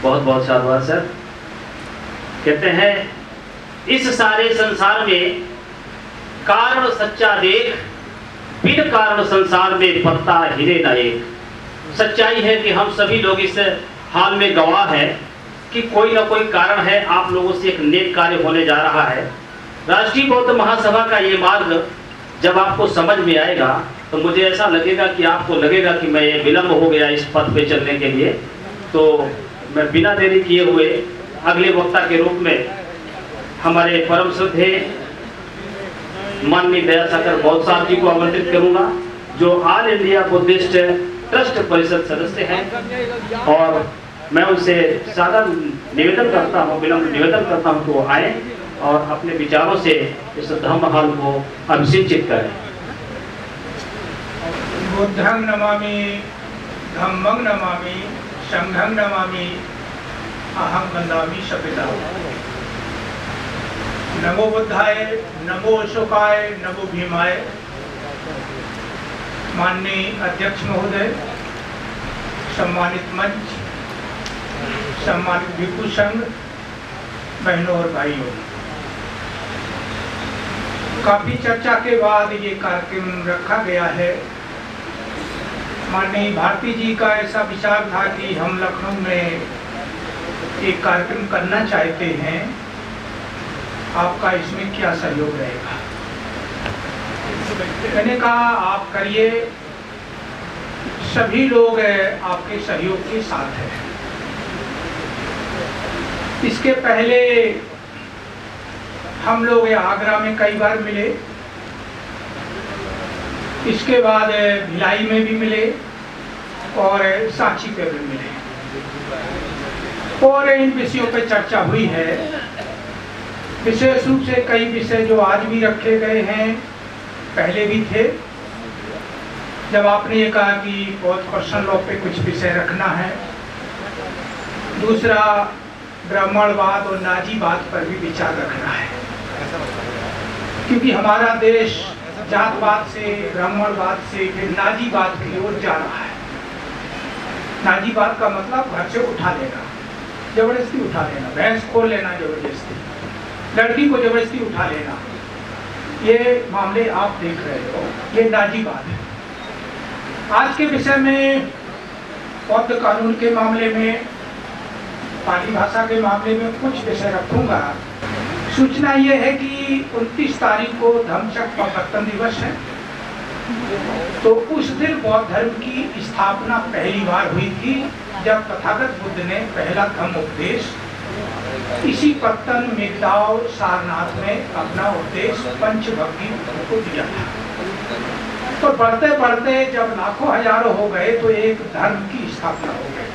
बहुत बहुत शाबाश सर। कहते हैं इस सारे संसार में कारण सच्चा देख, बिन कारण संसार में पत्ता हिले न एक। सच्चाई है कि हम सभी लोग इस हाल में गवाह हैं कि कोई ना कोई कारण है, आप लोगों से एक नेक कार्य होने जा रहा है। राष्ट्रीय बौद्ध महासभा का ये मार्ग जब आपको समझ में आएगा तो मुझे ऐसा लगेगा कि आपको लगेगा कि मैं ये विलम्ब हो गया इस पथ पे चलने के लिए। तो मैं बिना देरी किए हुए अगले वक्ता के रूप में हमारे परम श्रद्धेय माननीय दयासागर बौद्ध साहब जी को आमंत्रित करूंगा, जो ऑल इंडिया बुद्धिस्ट ट्रस्ट परिषद सदस्य हैं। और मैं उनसे सादा निवेदन करता हूं, विनम्र निवेदन करता हूं कि वो आए और अपने विचारों से इस धम्म हाल को अभिषेचित करें। बुद्धं नमामि, धम्मं नमामि, संघं नमामि, अहं वन्दामि सपिता। नमो बुद्धाय, नमो अशोकाय, नमो भीमाय। माननीय अध्यक्ष महोदय, सम्मानित मंच, सम्मानित भिक्षु संघ, बहनों और भाइयों, काफी चर्चा के बाद ये कार्यक्रम रखा गया है। माननीय भारती जी का ऐसा विचार था कि हम लखनऊ में एक कार्यक्रम करना चाहते हैं, आपका इसमें क्या सहयोग रहेगा। मैंने कहा आप करिए, सभी लोग आपके सहयोग के साथ हैं। इसके पहले हम लोग आगरा में कई बार मिले, इसके बाद भिलाई में भी मिले और सांची पे भी मिले और इन विषयों पे चर्चा हुई है। विशेष रूप से कई विषय जो आज भी रखे गए हैं, पहले भी थे। जब आपने ये कहा कि बहुत पर्सनल लॉ पे कुछ विषय रखना है, दूसरा ब्राह्मणवाद और नाजीवाद पर भी विचार रखना है, क्योंकि हमारा देश जातवाद से, ब्राह्मणवाद से फिर नाजीवाद की ओर जा रहा है। नाजीवाद का मतलब घर से उठा लेना, जबरदस्ती उठा लेना, भैंस खोल लेना जबरदस्ती, लड़की को जबरदस्ती उठा लेना, ये मामले आप देख रहे हो, ये नाजीवाद है। आज के विषय में बौद्ध कानून के मामले में, पाली भाषा के मामले में कुछ विषय रखूंगा। सूचना ये है कि 29 तारीख को धम्मचक्र प्रवर्तन दिवस है, तो उस दिन बौद्ध धर्म की स्थापना पहली बार हुई थी, जब तथागत बुद्ध ने पहला धम्म उपदेश इसी पत्तन मेघदाव सारनाथ में अपना उपदेश पंचभक्ति को दिया था। तो बढ़ते बढ़ते जब लाखों हजारों हो गए तो एक धर्म की स्थापना हो गई।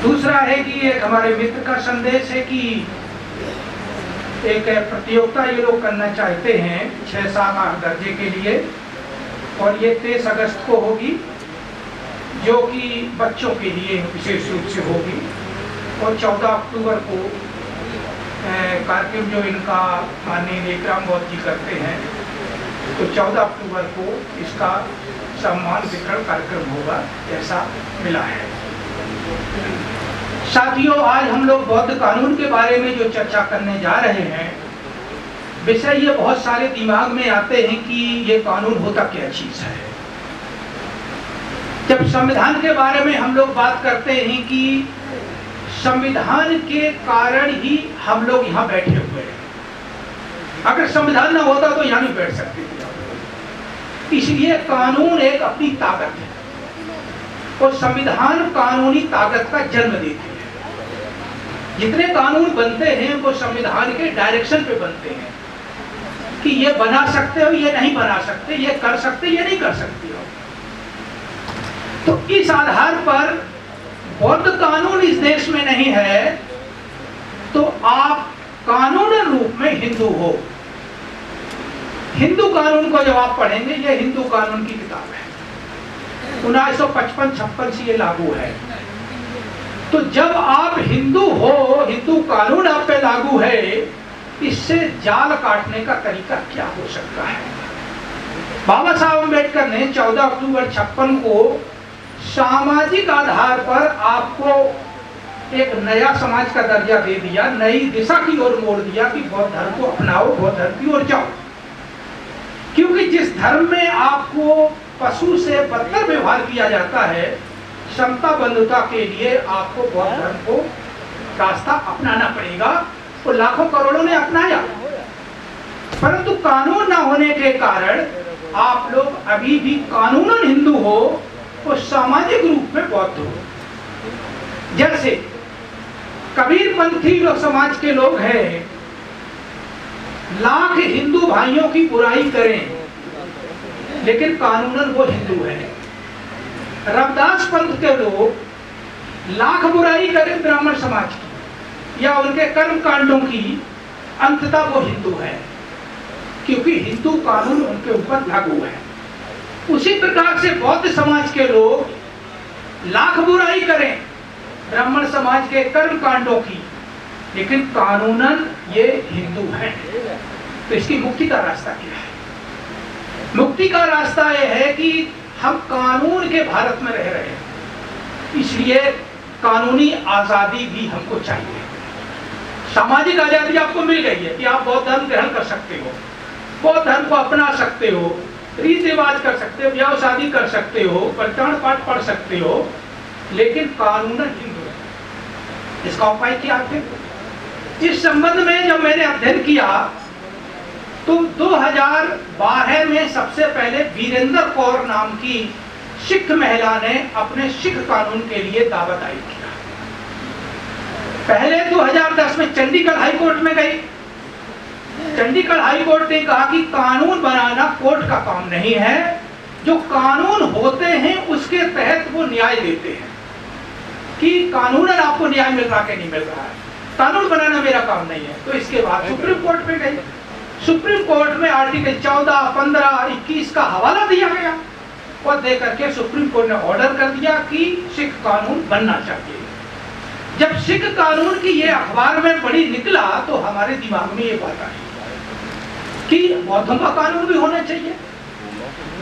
दूसरा है कि एक हमारे मित्र का संदेश है कि एक प्रतियोगिता ये लोग करना चाहते हैं 6, 7, 8 दर्जे के लिए, और ये 23 अगस्त को होगी, जो कि बच्चों के लिए विशेष रूप से होगी। और 14 अक्टूबर को कार्यक्रम जो इनका माननीय लेखराम बौद्ध जी करते हैं, तो 14 अक्टूबर को इसका सम्मान वितरण कार्यक्रम होगा, ऐसा मिला है। साथियों, आज हम लोग बौद्ध कानून के बारे में जो चर्चा करने जा रहे हैं, विषय ये बहुत सारे दिमाग में आते हैं कि ये कानून होता क्या चीज है। जब संविधान के बारे में हम लोग बात करते हैं कि संविधान के कारण ही हम लोग यहाँ बैठे हुए हैं, अगर संविधान ना होता तो यहाँ नहीं बैठ सकते थे। इसलिए कानून एक अपनी ताकत है और संविधान कानूनी ताकत का जन्म देती है। जितने कानून बनते हैं वो संविधान के डायरेक्शन पे बनते हैं कि ये बना सकते हो, ये नहीं बना सकते, ये कर सकते, ये नहीं कर सकते हो। तो इस आधार पर बौद्ध कानून इस देश में नहीं है तो आप कानून रूप में हिंदू हो। हिंदू कानून को जब आप पढ़ेंगे, ये हिंदू कानून की किताब है, 1955-56 से ये लागू है। तो जब आप हिंदू हो, हिंदू कानून आप पे लागू है, इससे जाल काटने का तरीका क्या हो सकता है। बाबा साहब अम्बेडकर ने 14 अक्टूबर 56 को सामाजिक आधार पर आपको एक नया समाज का दर्जा दे दिया, नई दिशा की ओर मोड़ दिया कि बौद्ध धर्म को अपनाओ, बौद्ध धर्म की ओर जाओ। क्योंकि जिस धर्म में आपको पशु से बदतर व्यवहार किया जाता है, समता बंधुता के लिए आपको बौद्ध धर्म को रास्ता अपनाना पड़ेगा। और लाखों करोड़ों ने अपनाया, परंतु कानून ना होने के कारण आप लोग अभी भी कानूनन हिंदू हो और सामाजिक रूप में बौद्ध हो। जैसे कबीरपंथी लोग समाज के लोग हैं, लाख हिंदू भाइयों की बुराई करें लेकिन कानूनन वो हिंदू है। रविदास पंथ के लोग लाख बुराई करें ब्राह्मण समाज की या उनके कर्म कांडों की, अंततः वो हिंदू है, क्योंकि हिंदू कानून उनके ऊपर लागू है। उसी प्रकार से बौद्ध समाज के लोग लाख बुराई करें ब्राह्मण समाज के कर्म कांडों की, लेकिन कानूनन ये हिंदू है। तो इसकी मुक्ति का रास्ता क्या है? मुक्ति का रास्ता यह है कि हम कानून के भारत में रह रहे हैं, इसलिए कानूनी आजादी भी हमको चाहिए। सामाजिक आजादी आपको मिल गई है कि आप बौद्ध धर्म ग्रहण कर सकते हो, बौद्ध धर्म को अपना सकते हो, रीति रिवाज कर सकते हो, ब्याह शादी कर सकते हो, परित्राण पाठ पढ़ सकते हो, लेकिन कानूनन हिंदू है। इसका उपाय क्या है? इस संबंध में जब मैंने अध्ययन किया तो 2012 में सबसे पहले वीरेंद्र कौर नाम की सिख महिला ने अपने सिख कानून के लिए दावा दायर किया। पहले 2010 में चंडीगढ़ हाई कोर्ट में गई। चंडीगढ़ हाई कोर्ट ने कहा कि कानून बनाना कोर्ट का काम नहीं है, जो कानून होते हैं उसके तहत वो न्याय देते हैं कि कानूनन आपको न्याय मिल रहा कि नहीं मिल रहा है, कानून बनाना मेरा काम नहीं है। तो इसके बाद सुप्रीम कोर्ट में गई। सुप्रीम कोर्ट में आर्टिकल 14, 15, 21 का हवाला दिया गया और दे करके सुप्रीम कोर्ट ने ऑर्डर कर दिया कि सिख कानून बनना चाहिए। जब सिख कानून की ये अखबार में बड़ी निकला तो हमारे दिमाग में ये बात आई कि बौद्धों का कानून भी होना चाहिए।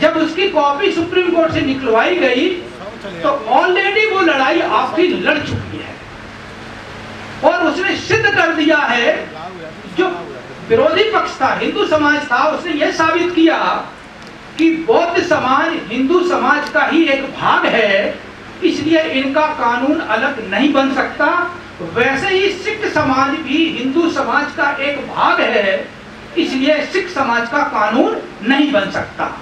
जब उसकी कॉपी सुप्रीम कोर्ट से निकलवाई गई तो ऑलरेडी वो लड़ाई आपकी लड़ चुकी है और उसने सिद्ध कर दिया है, जो विरोधी पक्ष था, हिंदू समाज था, उसने यह साबित किया कि बौद्ध समाज हिंदू समाज का ही एक भाग है, इसलिए इनका कानून अलग नहीं बन सकता। वैसे ही सिख समाज भी हिंदू समाज का एक भाग है, इसलिए सिख समाज का कानून नहीं बन सकता।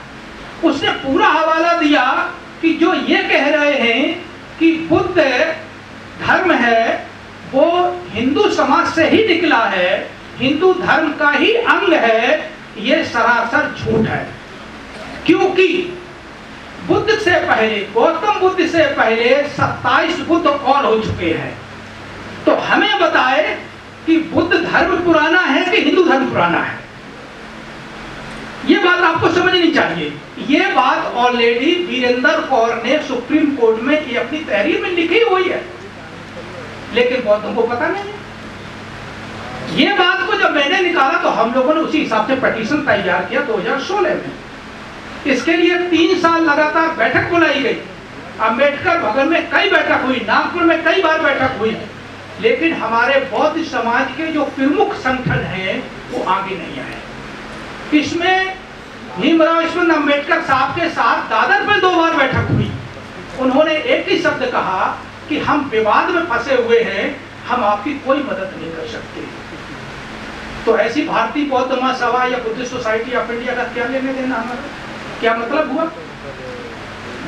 उसने पूरा हवाला दिया कि जो ये कह रहे हैं कि बुद्ध धर्म है वो हिंदू समाज से ही निकला है, हिंदू धर्म का ही अंग है, ये सरासर झूठ है। क्योंकि बुद्ध से पहले, गौतम बुद्ध से पहले 27 बुद्ध और हो चुके हैं। तो हमें बताए कि बुद्ध धर्म पुराना है कि हिंदू धर्म पुराना है, ये बात आपको समझनी चाहिए। ये बात ऑलरेडी वीरेंद्र कौर ने सुप्रीम कोर्ट में ये अपनी तहरीर में लिखी हुई है, लेकिन बौद्धों को पता नहीं है। ये बात को जब मैंने निकाला तो हम लोगों ने उसी हिसाब से पिटीशन तैयार किया 2016 में। इसके लिए 3 साल लगातार बैठक बुलाई गई। अम्बेडकर भवन में कई बैठक हुई, नागपुर में कई बार बैठक हुई, लेकिन हमारे बौद्ध समाज के जो प्रमुख संगठन हैं वो आगे नहीं आए। इसमें भीमराव ईश्वर अम्बेडकर साहब के साथ दादर में 2 बार बैठक हुई। उन्होंने एक ही शब्द कहा कि हम विवाद में फंसे हुए हैं, हम आपकी कोई मदद नहीं कर सकते। तो ऐसी भारतीय बौद्ध महासभा या बुद्धिस्ट सोसाइटी ऑफ इंडिया का क्या लेने देना हमारा? क्या मतलब हुआ?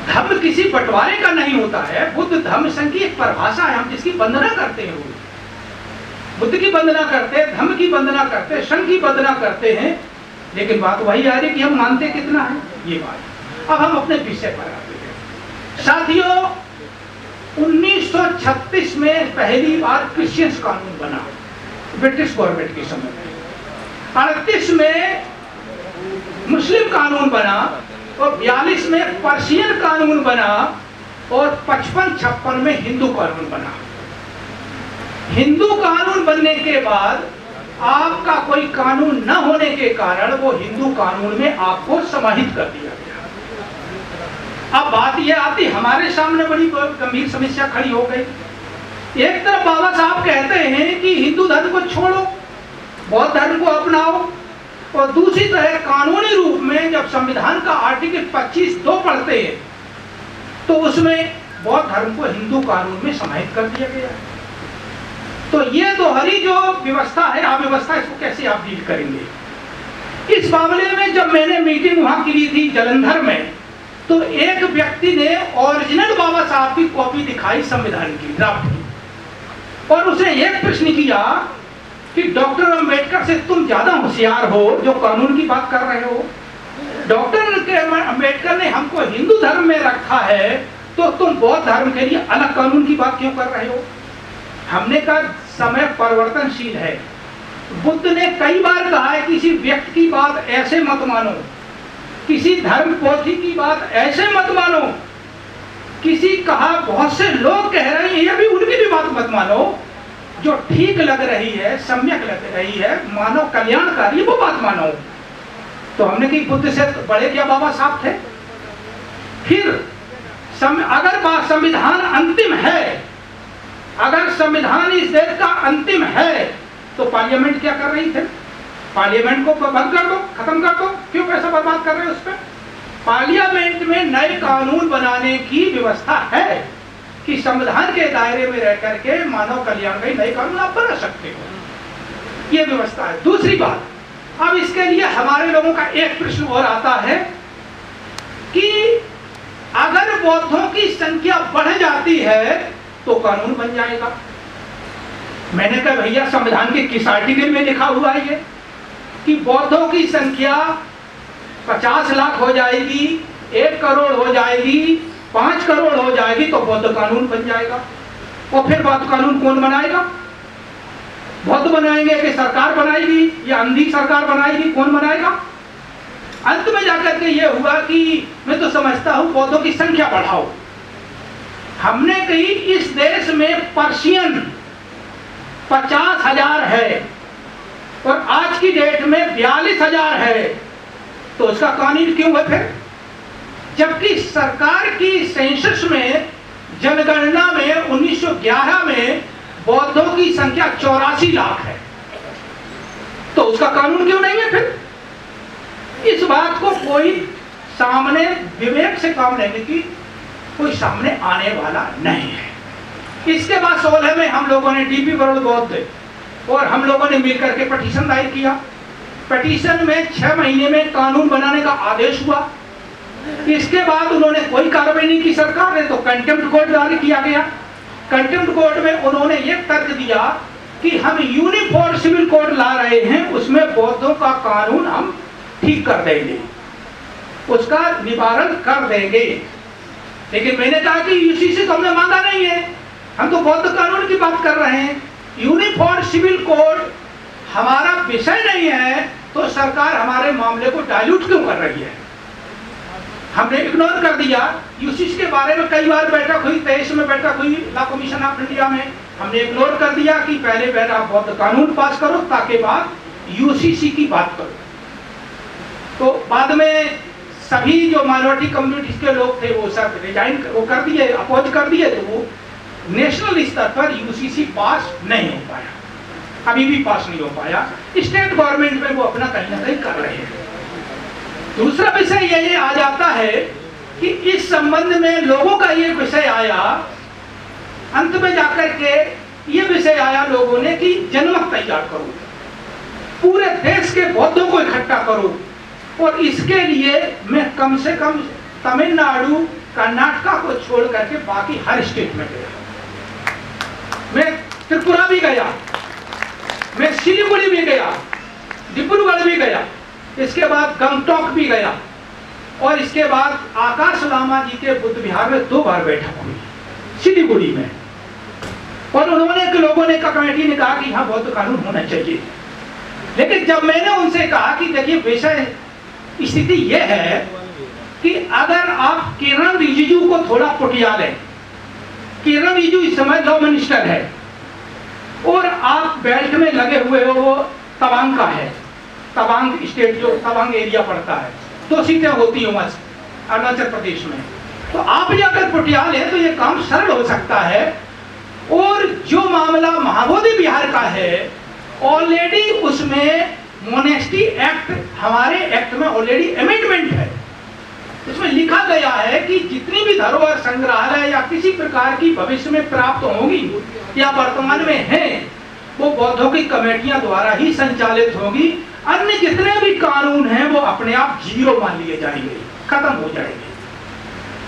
धर्म किसी बंटवारे का नहीं होता है। बुद्ध धर्म संघ की एक परिभाषा है, हम जिसकी वंदना करते हैं, वो बुद्ध की वंदना करते हैं, धर्म की वंदना करते हैं, संघ की वंदना करते हैं, लेकिन बात वही आ रही कि हम मानते कितना है ये बात। अब हम अपने विषय पर आते हैं। साथियों, 1936 में पहली बार क्रिश्चियंस कानून बना ब्रिटिश गवर्नमेंट के समय में। 38 में मुस्लिम कानून बना और 42 में पर्शियन कानून बना और 55-56 में हिंदू कानून बना। हिंदू कानून बनने के बाद आपका कोई कानून न होने के कारण वो हिंदू कानून में आपको समाहित कर दिया गया। अब बात यह आती, हमारे सामने बड़ी गंभीर समस्या खड़ी हो गई एक तरफ बाबा साहब कहते हैं कि हिंदू धर्म को छोड़ो, बौद्ध धर्म को अपनाओ, और दूसरी तरह कानूनी रूप में जब संविधान का आर्टिकल 25(2) पढ़ते हैं तो उसमें बौद्ध धर्म को हिंदू कानून में समाहित कर दिया गया है। तो ये दोहरी जो व्यवस्था है, अव्यवस्था, इसको कैसे आप डील करेंगे? इस मामले में जब मैंने मीटिंग वहां की थी जलंधर में, तो एक व्यक्ति ने ओरिजिनल बाबा साहब की कॉपी दिखाई संविधान की ड्राफ्ट की, और उसने एक प्रश्न किया कि डॉक्टर अंबेडकर से तुम ज्यादा होशियार हो जो कानून की बात कर रहे हो। डॉक्टर अंबेडकर ने हमको हिंदू धर्म में रखा है, तो तुम बौद्ध धर्म के लिए अलग कानून की बात क्यों कर रहे हो? हमने कहा समय परिवर्तनशील है। बुद्ध ने कई बार कहा है किसी व्यक्ति की बात ऐसे मत मानो, किसी धर्म पोथी की बात ऐसे मत मानो, किसी कहा बहुत से लोग कह रहे हैं ये भी उनकी भी बात मत मानो, जो ठीक लग रही है, सम्यक लग रही है, मानव कल्याणकारी, वो बात मानो। तो हमने कही बुद्ध से बड़े क्या बाबा साहब थे? फिर अगर संविधान अंतिम है, अगर संविधान इस देश का अंतिम है, तो पार्लियामेंट क्या कर रही थे? पार्लियामेंट को बंद कर दो, खत्म कर दो, क्यों पैसा बर्बाद कर रहे हो उस पर? पार्लियामेंट में नए कानून बनाने की व्यवस्था है कि संविधान के दायरे में रह करके मानव कल्याण के नए कानून आप बना सकते हो, ये व्यवस्था है। दूसरी बात, अब इसके लिए हमारे लोगों का एक प्रश्न और आता है कि अगर बौद्धों की संख्या बढ़ जाती है तो कानून बन जाएगा। मैंने कहा भैया संविधान के किस आर्टिकल में लिखा हुआ है ये कि बौद्धों की संख्या 50 लाख हो जाएगी, 1 करोड़ हो जाएगी, 5 करोड़ हो जाएगी तो बौद्ध कानून बन जाएगा। और फिर बौद्ध कानून कौन बनाएगा? बौद्ध बनाएंगे कि सरकार बनाएगी या अंधी सरकार बनाएगी? कौन बनाएगा? अंत में जाकर के ये हुआ कि मैं तो समझता हूं बौद्धों की संख्या बढ़ाओ। हमने कही इस देश में पर्शियन 50,000 है और आज की डेट में 42,000 है, तो उसका कानून क्यों है फिर? जबकि सरकार की सेंसस में, जनगणना में 1911 में बौद्धों की संख्या 84 लाख है, तो उसका कानून क्यों नहीं है फिर? इस बात को कोई सामने विवेक से काम लेने की कोई सामने आने वाला नहीं है। इसके बाद 16 में हम लोगों ने डीपी वर्ल्ड बौद्ध और हम लोगों ने मिलकर के पिटीशन दायर किया। पिटीशन में 6 महीने में कानून बनाने का आदेश हुआ। इसके बाद उन्होंने कोई कार्रवाई नहीं की सरकार ने, तो कंटेम्प्ट कोर्ट जारी किया गया। कंटेम्प्ट कोर्ट में उन्होंने एक तर्क दिया कि हम यूनिफॉर्म सिविल कोड ला रहे हैं, उसमें बौद्धों का कानून हम ठीक कर देंगे, उसका निवारण कर देंगे। लेकिन मैंने कहा कि यूसीसी तो हमने मांगा नहीं है, हम तो बौद्ध कानून की बात कर रहे हैं। यूनिफॉर्म सिविल कोड हमारा विषय नहीं है, तो सरकार हमारे मामले को डाइल्यूट क्यों कर रही है? हमने इग्नोर कर दिया। यूसीसी के बारे में कई बार बैठक हुई, 23 में बैठक हुई लॉ कमीशन ऑफ इंडिया में, हमने इग्नोर कर दिया कि पहले आप बौद्ध कानून पास करो, ताकि बाद यूसीसी की बात करो। तो बाद में सभी जो माइनॉरिटी कम्युनिटीज के लोग थे वो सब रिजाइन वो कर दिए, अपोज कर दिए, तो वो नेशनल स्तर पर यूसीसी पास नहीं हो पाया, अभी भी पास नहीं हो पाया। स्टेट गवर्नमेंट में वो अपना कहीं ना कहीं कर रहे हैं। दूसरा विषय ये आ जाता है कि इस संबंध में लोगों का ये विषय आया, अंत में जाकर के ये विषय आया लोगों ने कि जनमत तैयार करो, पूरे देश के बौद्धों को इकट्ठा करो, और इसके लिए मैं कम से कम तमिलनाडु, कर्नाटका को छोड़ करके बाकी हर स्टेट में गया। मैं त्रिपुरा भी गया, मैं सिलीगुड़ी भी गया, डिब्रूगढ़ भी गया, इसके बाद गंगटोक भी गया, और इसके बाद आकाश लामा जी के बुद्ध विहार में 2 बार बैठक हुई सिलीगुड़ी में। और उन्होंने लोगों ने कमेटी ने कहा कि यहाँ बौद्ध कानून होना चाहिए। लेकिन जब मैंने उनसे कहा कि देखिए विषय स्थिति यह है कि अगर आप किरण रिजिजू को थोड़ा पुटिया लें, किरण रिजिजू इस समय लॉ मिनिस्टर है और आप बेल्ट में लगे हुए हो, वो तवांग का है, तवांग स्टेट जो तवांग एरिया पड़ता है, 2 सीटें होती हैं अरुणाचल प्रदेश में, तो आप जाकर पुटिया लें तो ये काम सरल हो सकता है। और मामला महाबोधि विहार का है, ऑलरेडी उसमें मोनेस्ट्री एक्ट, हमारे एक्ट में ऑलरेडी अमेंडमेंट है। इसमें लिखा गया है कि जितनी भी धरोहर संग्रहालय या किसी प्रकार की भविष्य में प्राप्त होंगी या वर्तमान में हैं, वो बौद्धों की कमेटियां द्वारा ही संचालित होगी। अन्य जितने भी कानून हैं वो अपने आप जीरो मान लिए जाएंगे, खत्म हो जाएंगे।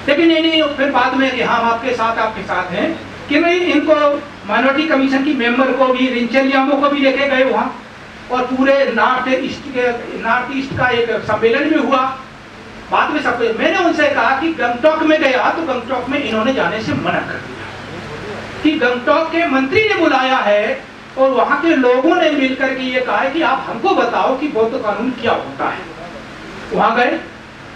लेकिन नहीं, फिर बाद में कि हम आपके साथ हैं कि नहीं, इनको माइनॉरिटी कमीशन की मेंबर को भी, रिंचेलियामो को भी लेके गए वहां, और पूरे नॉर्थ ईस्ट का एक सम्मेलन भी हुआ। बाद में सब मैंने उनसे कहा कि गंगटोक में गया तो गंगटोक में इन्होंने जाने से मना कर दिया कि गंगटोक के मंत्री ने बुलाया है और वहां के लोगों ने मिलकर के ये कहा है कि आप हमको बताओ कि बौद्ध कानून क्या होता है। वहां गए,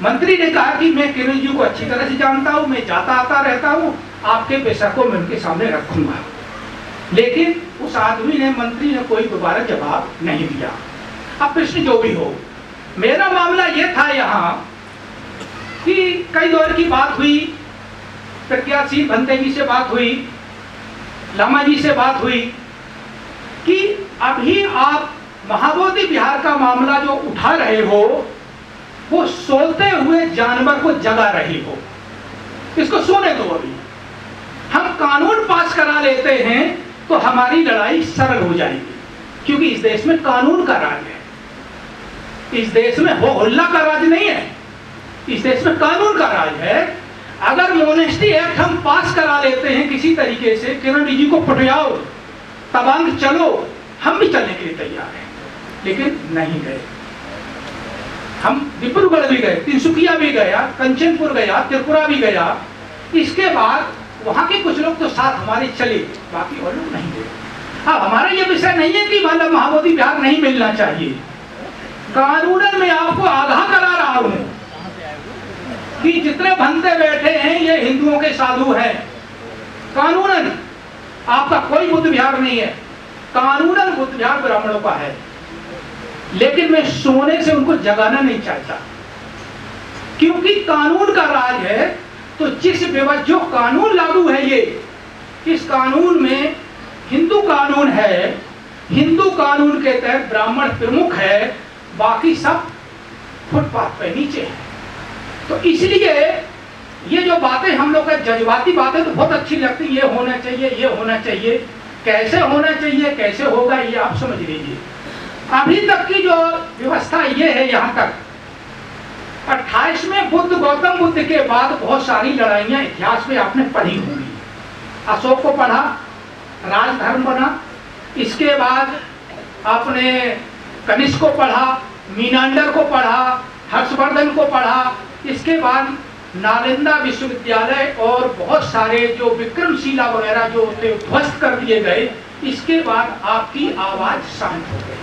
मंत्री ने कहा कि मैं किरण जी को अच्छी तरह से जानता हूं, मैं जाता आता रहता हूं, आपके विषय को मैं उनके सामने रखूंगा। लेकिन उस आदमी ने, मंत्री ने कोई दोबारा जवाब नहीं दिया। अब प्रश्न जो भी हो, मेरा मामला ये था यहाँ कि कई दौर की बात हुई, प्रज्ञासिंह भंते जी से बात हुई, लामा जी से बात हुई कि अभी आप महाबोधि विहार का मामला जो उठा रहे हो वो सोते हुए जानवर को जगा रही हो, इसको सोने दो। अभी हम कानून पास करा लेते हैं तो हमारी लड़ाई सरल हो जाएगी, क्योंकि इस देश में कानून का राज है। इस देश में हो हल्ला का राज नहीं है, इस देश में कानून का राज है। अगर मोनेस्ट्री एक्ट हम पास करा लेते हैं किसी तरीके से, किरण जी को पटियाओ, तबांग चलो, हम भी चलने के लिए तैयार हैं, लेकिन नहीं गए। हम डिब्रूगढ़ भी गए, तिनसुकिया भी गया, कंचनपुर गया, त्रिपुरा भी गया। इसके बाद वहां के कुछ लोग तो साथ हमारे चले, बाकी और लोग नहीं गए। अब हमारा ये विषय नहीं है कि मतलब महाबोधि विहार नहीं मिलना चाहिए। कानूनन में आपको आगाह करा रहा हूं कि जितने भंते बैठे हैं ये हिंदुओं के साधु हैं। कानूनन आपका कोई बुद्ध विहार नहीं है, कानूनन बुद्ध विहार ब्राह्मणों का है। लेकिन मैं सोने से उनको जगाना नहीं चाहता, क्योंकि कानून का राज है। तो जो कानून लागू है, ये इस कानून में हिंदू कानून है, हिंदू कानून के तहत ब्राह्मण प्रमुख है, बाकी सब फुटपाथ पे नीचे है। तो इसलिए ये जो बातें हम लोग का जज्बाती बातें तो बहुत अच्छी लगती, ये होना चाहिए, ये होना चाहिए, कैसे होना चाहिए, कैसे होगा, ये आप समझ लीजिए। अभी तक की जो व्यवस्था ये है, यहाँ तक 28वें गौतम बुद्ध के बाद बहुत सारी लड़ाइयां इतिहास में आपने पढ़ी होंगी। अशोक को पढ़ा, राजधर्म बना, इसके बाद आपने कनिष्क को पढ़ा, मीनांडर को पढ़ा, हर्षवर्धन को पढ़ा, इसके बाद नालंदा विश्वविद्यालय और बहुत सारे जो विक्रमशिला वगैरह जो थे ध्वस्त कर दिए गए। इसके बाद आपकी आवाज शांत हो गई।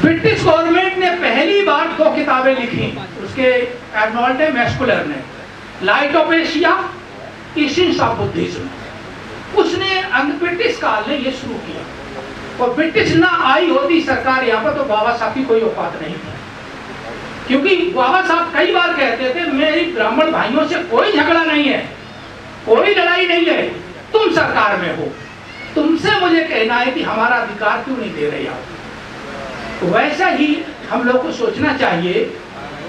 ब्रिटिश गवर्नमेंट ने पहली बार 2 किताबें लिखी, उसके आर्नोल्ड मैस्कुलर ने, light of Asia, essence of Buddhism. उसने ब्रिटिश काल ने ये शुरू किया, और ब्रिटिश ना आई होती सरकार यहाँ पर तो बाबा साहब की कोई औकात नहीं थी। क्योंकि बाबा साहब कई बार कहते थे मेरी ब्राह्मण भाइयों से कोई झगड़ा नहीं है, कोई लड़ाई नहीं है, तुम सरकार में हो, तुमसे मुझे कहना है कि हमारा अधिकार क्यों नहीं दे रहे आप। तो वैसा ही हम लोग को सोचना चाहिए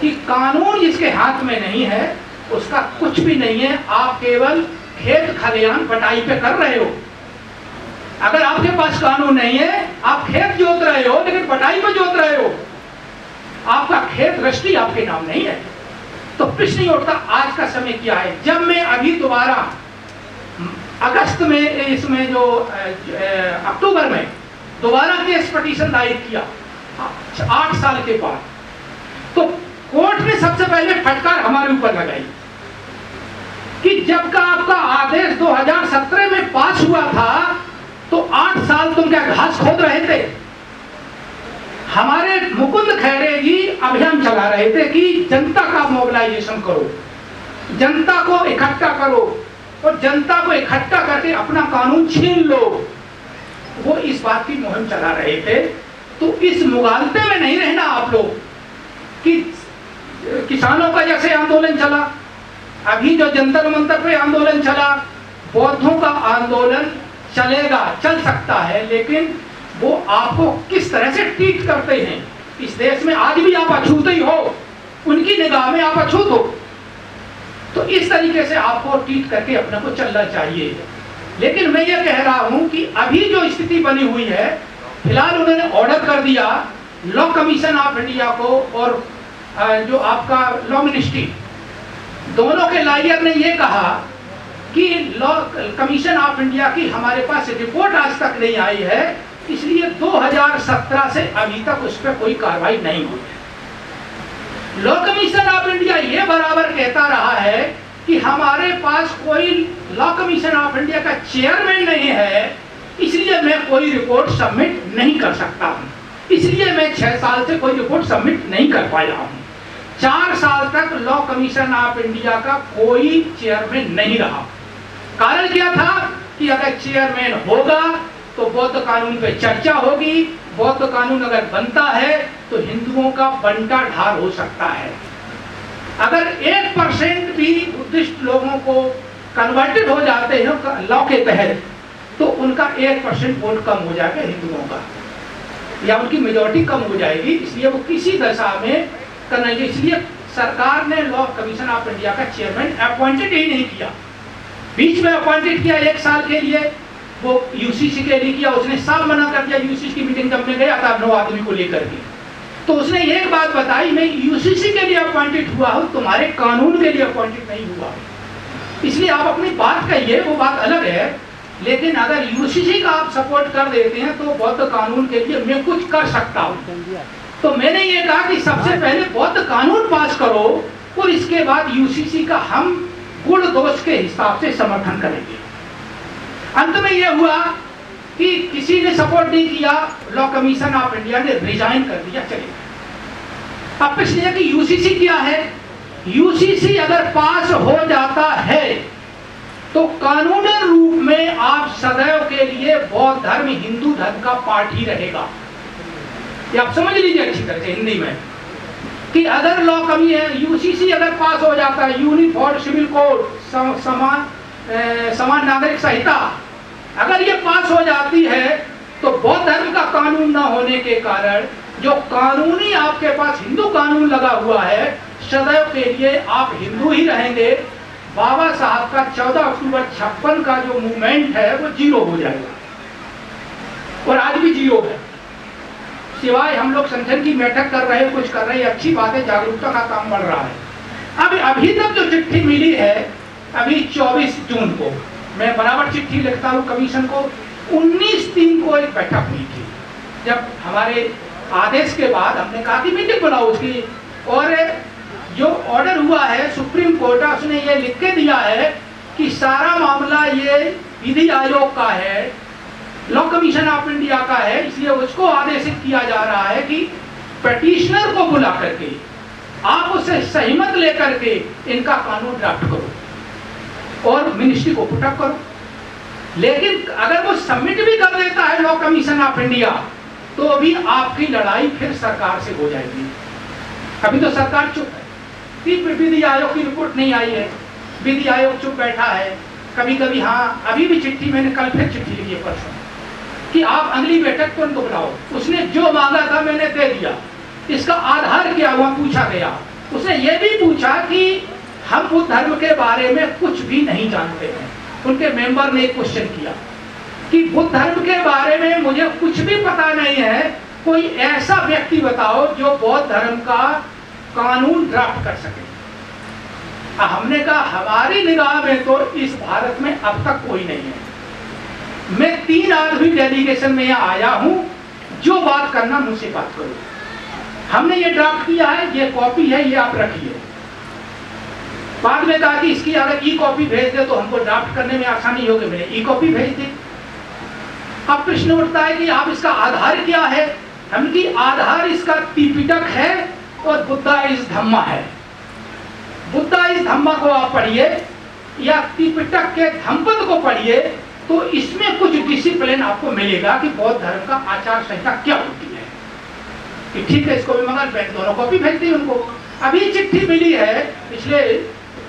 कि कानून जिसके हाथ में नहीं है उसका कुछ भी नहीं है। आप केवल खेत खलियान बटाई पे कर रहे हो। अगर आपके पास कानून नहीं है, आप खेत जोत रहे हो लेकिन बटाई पे जोत रहे हो, आपका खेत रजिस्ट्री आपके नाम नहीं है। तो प्रश्न नहीं उठता आज का समय क्या है। जब मैं अभी दोबारा अगस्त में, इसमें जो अक्टूबर में दोबारा केस पिटीशन दायर किया 8 साल के बाद, तो कोर्ट ने सबसे पहले फटकार हमारे ऊपर लगाई कि जब का आपका आदेश 2017 में पास हुआ था तो 8 साल तुम क्या घास खोद रहे थे। हमारे मुकुंद खैरे जी अभियान चला रहे थे कि जनता का मोबिलाइजेशन करो, जनता को इकट्ठा करो, और जनता को इकट्ठा करके अपना कानून छीन लो। वो इस बात की मुहिम चला रहे थे। तो इस मुगालते में नहीं रहना आप लोग कि किसानों का जैसे आंदोलन चला, अभी जो जंतर मंतर पे आंदोलन चला, बौद्धों का आंदोलन चलेगा, चल सकता है, लेकिन वो आपको किस तरह से ट्रीट करते हैं। इस देश में आज भी आप अछूत ही हो, उनकी निगाह में आप अछूत हो, तो इस तरीके से आपको ट्रीट करके अपने को चलना चाहिए। लेकिन मैं ये कह रहा हूं कि अभी जो स्थिति बनी हुई है, फिलहाल उन्होंने ऑर्डर कर दिया लॉ कमीशन ऑफ इंडिया को और जो आपका लॉ मिनिस्ट्री, दोनों के लॉयर ने ये कहा कि लॉ कमीशन ऑफ इंडिया की हमारे पास रिपोर्ट आज तक नहीं आई है, इसलिए 2017 से अभी तक उस पर कोई कार्रवाई नहीं हुई है। लॉ कमीशन ऑफ इंडिया ये बराबर कहता रहा है कि हमारे पास कोई लॉ कमीशन ऑफ इंडिया का चेयरमैन नहीं है, इसलिए मैं कोई रिपोर्ट सबमिट नहीं कर सकता हूं, इसलिए मैं 6 साल से कोई रिपोर्ट सबमिट नहीं कर पाया हूं। 4 साल तक लॉ कमीशन ऑफ इंडिया का कोई चेयरमैन नहीं रहा। कारण क्या था कि अगर चेयरमैन होगा तो बौद्ध कानून पे चर्चा होगी, बौद्ध कानून अगर बनता है तो हिंदुओं का बंटा ढार हो सकता है। अगर 1% भी बुद्धिस्ट लोगों को कन्वर्टेड हो जाते हैं लॉ के तहत, तो उनका 1% वोट कम हो जाएगा हिंदुओं का, या उनकी मेजॉरिटी कम हो जाएगी, इसलिए वो किसी दशा में करना चाहिए। इसलिए सरकार ने लॉ कमीशन ऑफ इंडिया का चेयरमैन अपॉइंटेड ही नहीं किया। बीच में अपॉइंटेड किया 1 साल के लिए, वो यूसीसी के लिए किया, उसने साफ मना कर दिया। यूसीसी की मीटिंग जब मैं गया था 9 आदमी को लेकर के, तो उसने एक बात बताई, मैं यूसीसी के लिए अपॉइंटेड हुआ हूं, तुम्हारे कानून के लिए अपॉइंटेड नहीं हुआ। इसलिए आप अपनी बात कहिए, वो बात अलग है, लेकिन अगर यूसीसी का आप सपोर्ट कर देते हैं तो बौद्ध कानून के लिए मैं कुछ कर सकता हूं। तो मैंने ये कहा कि सबसे पहले बौद्ध कानून पास करो और इसके बाद यूसीसी का हम गुण दोष के हिसाब से समर्थन करेंगे। अंत में यह हुआ कि किसी ने सपोर्ट नहीं किया, लॉ कमीशन ऑफ इंडिया ने रिजाइन कर दिया, चले। अब प्रश्न है कि यूसीसी क्या है। यूसीसी अगर पास हो जाता है तो कानूनन रूप में आप सदैव के लिए बौद्ध धर्म हिंदू धर्म का पार्ट ही रहेगा। ये आप समझ लीजिए अच्छी तरह से हिंदी में कि अगर लॉ कमी है, यूसीसी अगर पास हो जाता है, यूनिफॉर्म सिविल कोड, समान नागरिक संहिता, अगर ये पास हो जाती है तो बौद्ध धर्म का कानून न होने के कारण जो कानूनी आपके पास हिंदू कानून लगा हुआ है, सदैव के लिए आप हिंदू ही रहेंगे। बाबा साहब का 14 अक्टूबर 56 का जो मूवमेंट है वो जीरो हो जाएगा, और आज भी जीरो है। सिवाय हम लोग संगठन की बैठक कर रहे हैं, कुछ कर रहे हैं, अच्छी बात है, जागरूकता का काम बढ़ रहा है। अभी तक जो चिट्ठी मिली है, अभी 24 जून को मैं बराबर चिट्ठी लिखता हूँ कमीशन को, 19/3 को एक बैठक हुई थी, जब हमारे आदेश के बाद हमने कहा कि मीटिंग बनाओ उसकी, और जो ऑर्डर हुआ है सुप्रीम कोर्ट का, उसने ये लिख के दिया है कि सारा मामला ये विधि आयोग का है, लॉ कमीशन ऑफ इंडिया का है, इसलिए उसको आदेशित किया जा रहा है कि पिटीशनर को बुला करके आप उसे सहमत लेकर के इनका कानून ड्राफ्ट करो और मिनिस्ट्री को पुटअप करो। लेकिन अगर वो सबमिट भी कर देता है लॉ कमीशन ऑफ इंडिया, तो अभी आपकी लड़ाई फिर सरकार से हो जाएगी। अभी तो सरकार चुप है, विधि आयोग की रिपोर्ट नहीं आई है, विधि आयोग चुप बैठा है। कभी कभी हाँ, अभी भी चिट्ठी, मैंने कल फिर चिट्ठी लिखी है परसों कि आप अगली बैठक तो उनको बुलाओ। उसने जो मांगा था मैंने दे दिया, इसका आधार क्या हुआ पूछा गया। उसने ये भी पूछा कि हम बुद्ध धर्म के बारे में कुछ भी नहीं जानते हैं। उनके मेंबर ने एक क्वेश्चन किया कि बुद्ध धर्म के बारे में मुझे कुछ भी पता नहीं है, कोई ऐसा व्यक्ति बताओ जो बौद्ध धर्म का कानून ड्राफ्ट कर सके। हमने कहा हमारी निगाह में तो इस भारत में अब तक कोई नहीं है। मैं 3 आदमी डेलीगेशन में यहाँ आया हूँ, जो बात करना मुझसे बात करो। हमने ये ड्राफ्ट किया है, ये कॉपी है, ये आप रखिए। बाद में कहा कि इसकी अगर ई कॉपी भेज दे तो हमको ड्राफ्ट करने में आसानी होगी, मैंने ई कॉपी भेज दी। अब प्रश्न उठता है कि आप इसका आधार क्या है। हमकी आधार इसका त्रिपिटक है और बुद्धा इस धम्मा है। बुद्धा इस धम्मा को आप पढ़िए या त्रिपिटक के धम्मपद को पढ़िए, तो इसमें कुछ डिसिप्लिन आपको मिलेगा कि बौद्ध धर्म का आचार संहिता क्या होती है। कि ठीक है, इसको भी मगर बैंक दोनों कॉपी भेज दी उनको। अभी चिट्ठी मिली है पिछले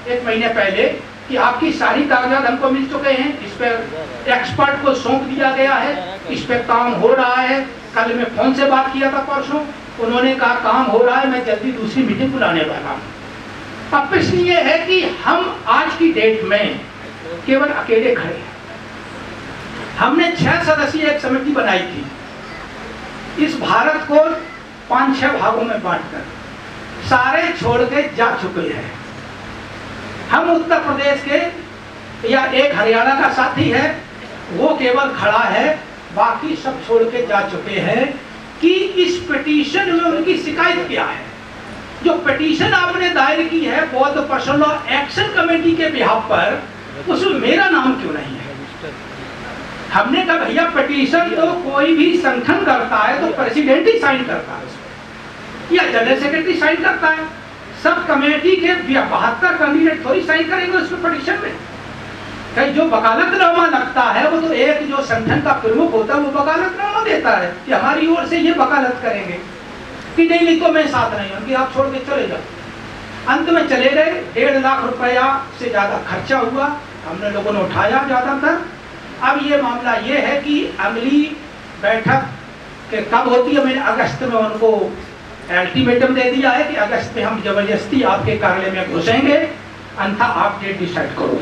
1 महीने पहले कि आपकी सारी कागजात हमको मिल चुके हैं, इस पर एक्सपर्ट को सौंप दिया गया है, इस पर काम हो रहा है। कल मैं फोन से बात किया था परसों, उन्होंने कहा काम हो रहा है, मैं जल्दी दूसरी मीटिंग बुलाने वाला हूँ। अब प्रश्न ये है कि हम आज की डेट में केवल अकेले खड़े हैं। हमने 6 सदस्यीय एक समिति बनाई थी, इस भारत को 5-6 भागों में बांटकर सारे छोड़ के जा चुके हैं। हम उत्तर प्रदेश के या एक हरियाणा का साथी है, वो केवल खड़ा है, बाकी सब छोड़ के जा चुके हैं। कि इस पिटीशन में उनकी शिकायत क्या है? जो पिटीशन आपने दायर की है बौद्ध पर्सनल लॉ एक्शन कमेटी के बिहाफ पर, उसमें मेरा नाम क्यों नहीं है? हमने कहा भैया पिटीशन तो कोई भी संगठन करता है तो प्रेसिडेंट ही साइन करता है या जनरल सेक्रेटरी साइन करता है। सब कमेटी के 72 कैंडिडेट थोड़ी साइन करेंगे उसमें पिटीशन में। कहीं जो वकालतनामा लगता है वो तो एक जो संगठन का प्रमुख होता है वो वकालतनामा देता है कि हमारी ओर से ये वकालत करेंगे कि नहीं तो मैं साथ नहीं हूँ, कि आप छोड़ के चले जाओ। अंत में चले गए। 1.5 लाख रुपया से ज्यादा खर्चा हुआ, हमने लोगों ने उठाया ज्यादातर। अब ये मामला ये है कि अगली बैठक के कब होती है? मैंने अगस्त में उनको अल्टीमेटम दे दिया है कि अगस्त में हम जबरदस्ती आपके कार्यालय में घुसेंगे, अन्यथा आप डेट डिसाइड करो।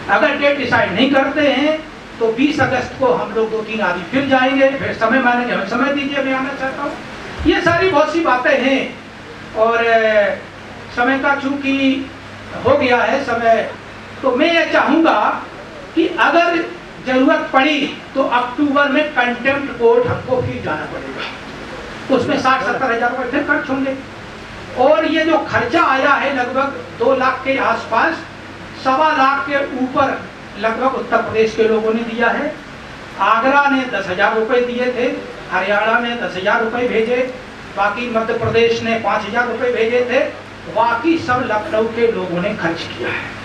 अगर डेट डिसाइड नहीं करते हैं तो 20 अगस्त को हम लोग 2-3 आदमी फिर जाएंगे, फिर समय मानेंगे, हमें समय दीजिए, मैं आना चाहता हूँ। ये सारी बहुत सी बातें हैं और समय का चूंकि हो गया है समय, तो मैं ये चाहूँगा कि अगर जरूरत पड़ी तो अक्टूबर में कंटेम्प्ट कोर्ट हमको फिर जाना पड़ेगा, उसमें 60-70 हजार रुपये फिर खर्च होंगे। और ये जो खर्चा आया है लगभग 2 लाख के आसपास, 1.25 लाख के ऊपर लगभग उत्तर प्रदेश के लोगों ने दिया है। आगरा ने 10,000 रुपये दिए थे, हरियाणा ने 10,000 रुपये भेजे, बाकी मध्य प्रदेश ने 5,000 रुपये भेजे थे, बाकी सब लखनऊ के लोगों ने खर्च किया है।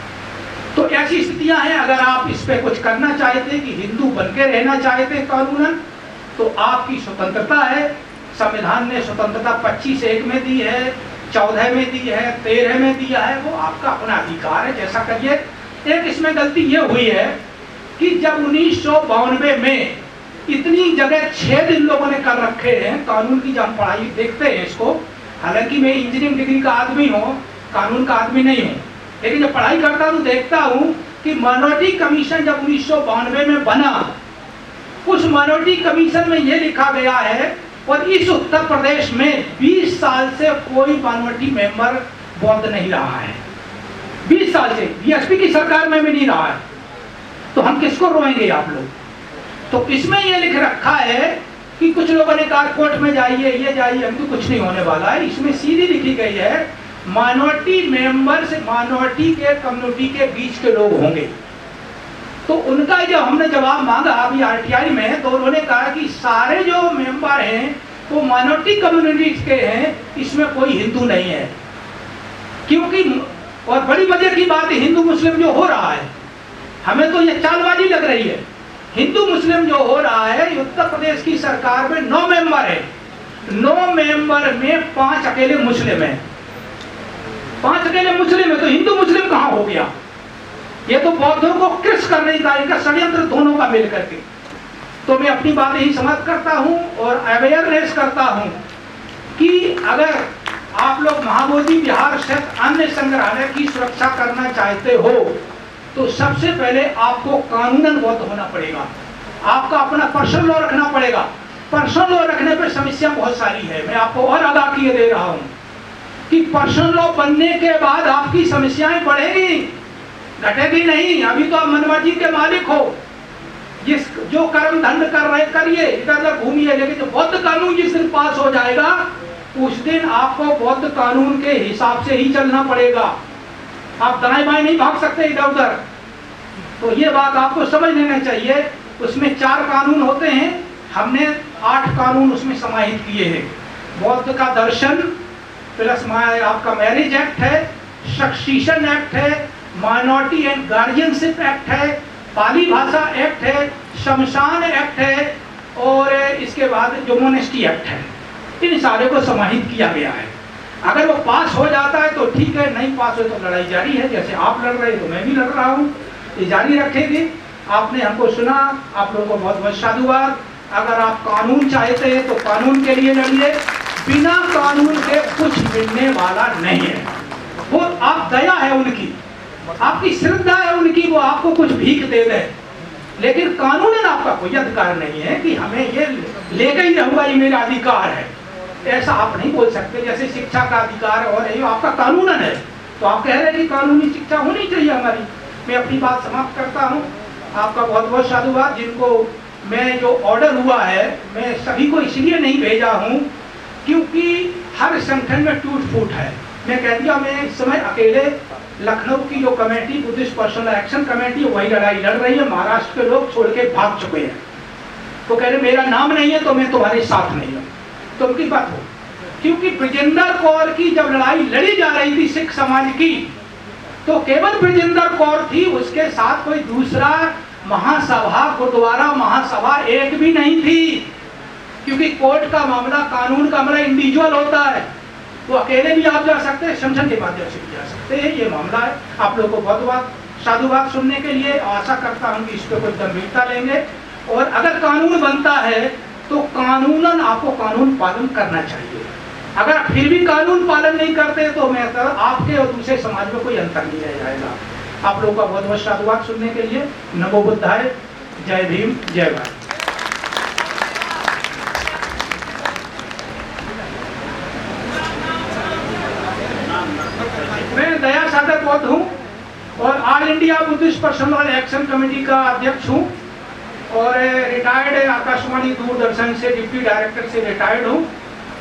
तो ऐसी स्थितियां हैं। अगर आप इस पे कुछ करना चाहते कि हिंदू बनके रहना चाहते कानूनन, तो आपकी स्वतंत्रता है। संविधान ने स्वतंत्रता 25(1) में दी है, 14 में दी है, 13 में दिया है, वो आपका अपना अधिकार है, जैसा करिए। एक इसमें गलती ये हुई है कि जब 1992 में इतनी जगह 6 दिन लोगों ने कर रखे हैं कानून की, जब हम पढ़ाई देखते हैं इसको, हालांकि मैं इंजीनियरिंग डिग्री का आदमी हूँ, कानून का आदमी नहीं हूँ, लेकिन जब पढ़ाई करता हूँ देखता हूँ कि माइनॉरिटी कमीशन जब 1992 में बना, उस माइनॉरिटी कमीशन में ये लिखा गया है, और इस उत्तर प्रदेश में 20 साल से कोई माइनॉरिटी मेंबर बौद्ध नहीं रहा है। 20 साल से बीएसपी की सरकार में भी नहीं रहा है, तो हम किसको रोएंगे आप लोग? तो इसमें ये लिख रखा है कि कुछ लोगों ने कहा कोर्ट में जाइए, ये जाइए, हमको कुछ नहीं होने वाला है। इसमें सीधी लिखी गई है माइनॉरिटी मेंबर से माइनॉरिटी के कम्युनिटी के बीच के लोग होंगे। तो उनका जब हमने जवाब मांगा अभी आरटीआई में, तो उन्होंने कहा कि सारे जो मेंबर हैं वो माइनॉरिटी कम्युनिटी के हैं, इसमें कोई हिंदू नहीं है। क्योंकि और बड़ी मजे की बात है, हिंदू मुस्लिम जो हो रहा है, हमें तो ये चालबाजी लग रही है। हिंदू मुस्लिम जो हो रहा है, उत्तर प्रदेश की सरकार में 9 मेंबर है, 9 मेंबर में 5 अकेले मुस्लिम है। 5 अकेले मुस्लिम है, तो हिंदू मुस्लिम कहाँ हो गया? ये तो बौद्धों को कृष करने का इनका षड्यंत्र दोनों का मिल करके। तो मैं अपनी बात यही समाप्त करता हूं और अवेयरनेस करता हूं कि अगर आप लोग महाबोधि विहार स्थित अन्य संग्रहालय की सुरक्षा करना चाहते हो तो सबसे पहले आपको कानूनन बौद्ध होना पड़ेगा, आपका अपना पर्सनल लॉ रखना पड़ेगा। पर्सनल लॉ रखने पर समस्या बहुत सारी है, मैं आपको और आगाह किए दे रहा हूं कि पर्सनल लॉ बनने के बाद आपकी समस्याएं बढ़ेगी, घटेगी नहीं। अभी तो आप मनमर्जी के मालिक हो, जिस जो कर्म दंड कर रहे करिए, इधर उधर घूमिए, लेकिन जो बौद्ध कानून जिस दिन पास हो जाएगा उस दिन आपको बौद्ध कानून के हिसाब से ही चलना पड़ेगा। आप दाएं बाएं नहीं भाग सकते इधर उधर। तो ये बात आपको समझ लेना चाहिए। उसमें 4 कानून होते हैं, हमने 8 कानून उसमें समाहित किए हैं। बौद्ध का दर्शन प्लस आपका मैरिज एक्ट है, सक्सीशन एक्ट है, माइनॉरिटी एंड गार्जियनशिप एक्ट है, पाली भाषा एक्ट है, शमशान एक्ट है, और इसके बाद जो मोनेस्टी एक्ट है, इन सारे को समाहित किया गया है। अगर वो पास हो जाता है तो ठीक है, नहीं पास हो तो लड़ाई जारी है। जैसे आप लड़ रहे हैं तो मैं भी लड़ रहा हूँ, ये जारी रखेंगे। आपने हमको सुना, आप लोगों को बहुत बहुत साधुवाद। अगर आप कानून चाहते हैं तो कानून के लिए लड़िए, बिना कानून के कुछ मिलने वाला नहीं है। वो आप दया है उनकी, आपकी श्रद्धा है उनकी, वो आपको कुछ भीख दे दे, लेकिन कानूनन आपका कोई अधिकार नहीं है कि हमें ये लेकर ही रहूंगा, ये मेरा अधिकार है। ऐसा आप नहीं बोल सकते। जैसे शिक्षा का अधिकार और ये आपका कानूनन है, तो आप कह रहे हैं कि कानूनी शिक्षा होनी चाहिए हमारी। मैं अपनी बात समाप्त करता हूँ। आपका बहुत बहुत साधुवाद। जिनको मैं जो ऑर्डर हुआ है, मैं सभी को इसलिए नहीं भेजा हूँ क्योंकि हर संगठन में टूट फूट है। मैं कह दिया, मैं इस समय अकेले लखनऊ की जो committee, Buddhist personal action committee, वही लड़ाई लड़ रही है। महाराष्ट्र के लोग छोड़ के भाग चुके हैं। तो कह रहे मेरा नाम नहीं है तो मैं तुम्हारे साथ नहीं हूँ। तो उनकी बात हो, क्योंकि ब्रजेंद्र कौर की जब लड़ाई लड़ी जा रही थी सिख समाज की, तो केवल ब्रजेंद्र कौर थी, उसके साथ कोई दूसरा महासभा, गुरुद्वारा महासभा एक भी नहीं थी। क्योंकि कोर्ट का मामला, कानून का मामला इंडिविजुअल होता है, वो अकेले भी आप जा सकते हैं, संगठन के माध्यम से भी जा सकते हैं। ये मामला है। आप लोगों को बहुत बहुत साधुवाद सुनने के लिए। आशा करता हूँ कि इस पर कोई गंभीरता लेंगे, और अगर कानून बनता है तो कानूनन आपको कानून पालन करना चाहिए। अगर फिर भी कानून पालन नहीं करते तो मैं आपके और दूसरे समाज में कोई अंतर नहीं रह जाएगा। आप लोगों का बहुत बहुत साधुवाद सुनने के लिए। नमो बुद्धाय। जय भीम, जय भारत। मैं दया सागर बौद्ध हूँ और all India Buddhist personal action committee का अध्यक्ष हूँ, और रिटायर्ड आकाशवाणी दूरदर्शन से डिप्टी डायरेक्टर से रिटायर्ड हूँ,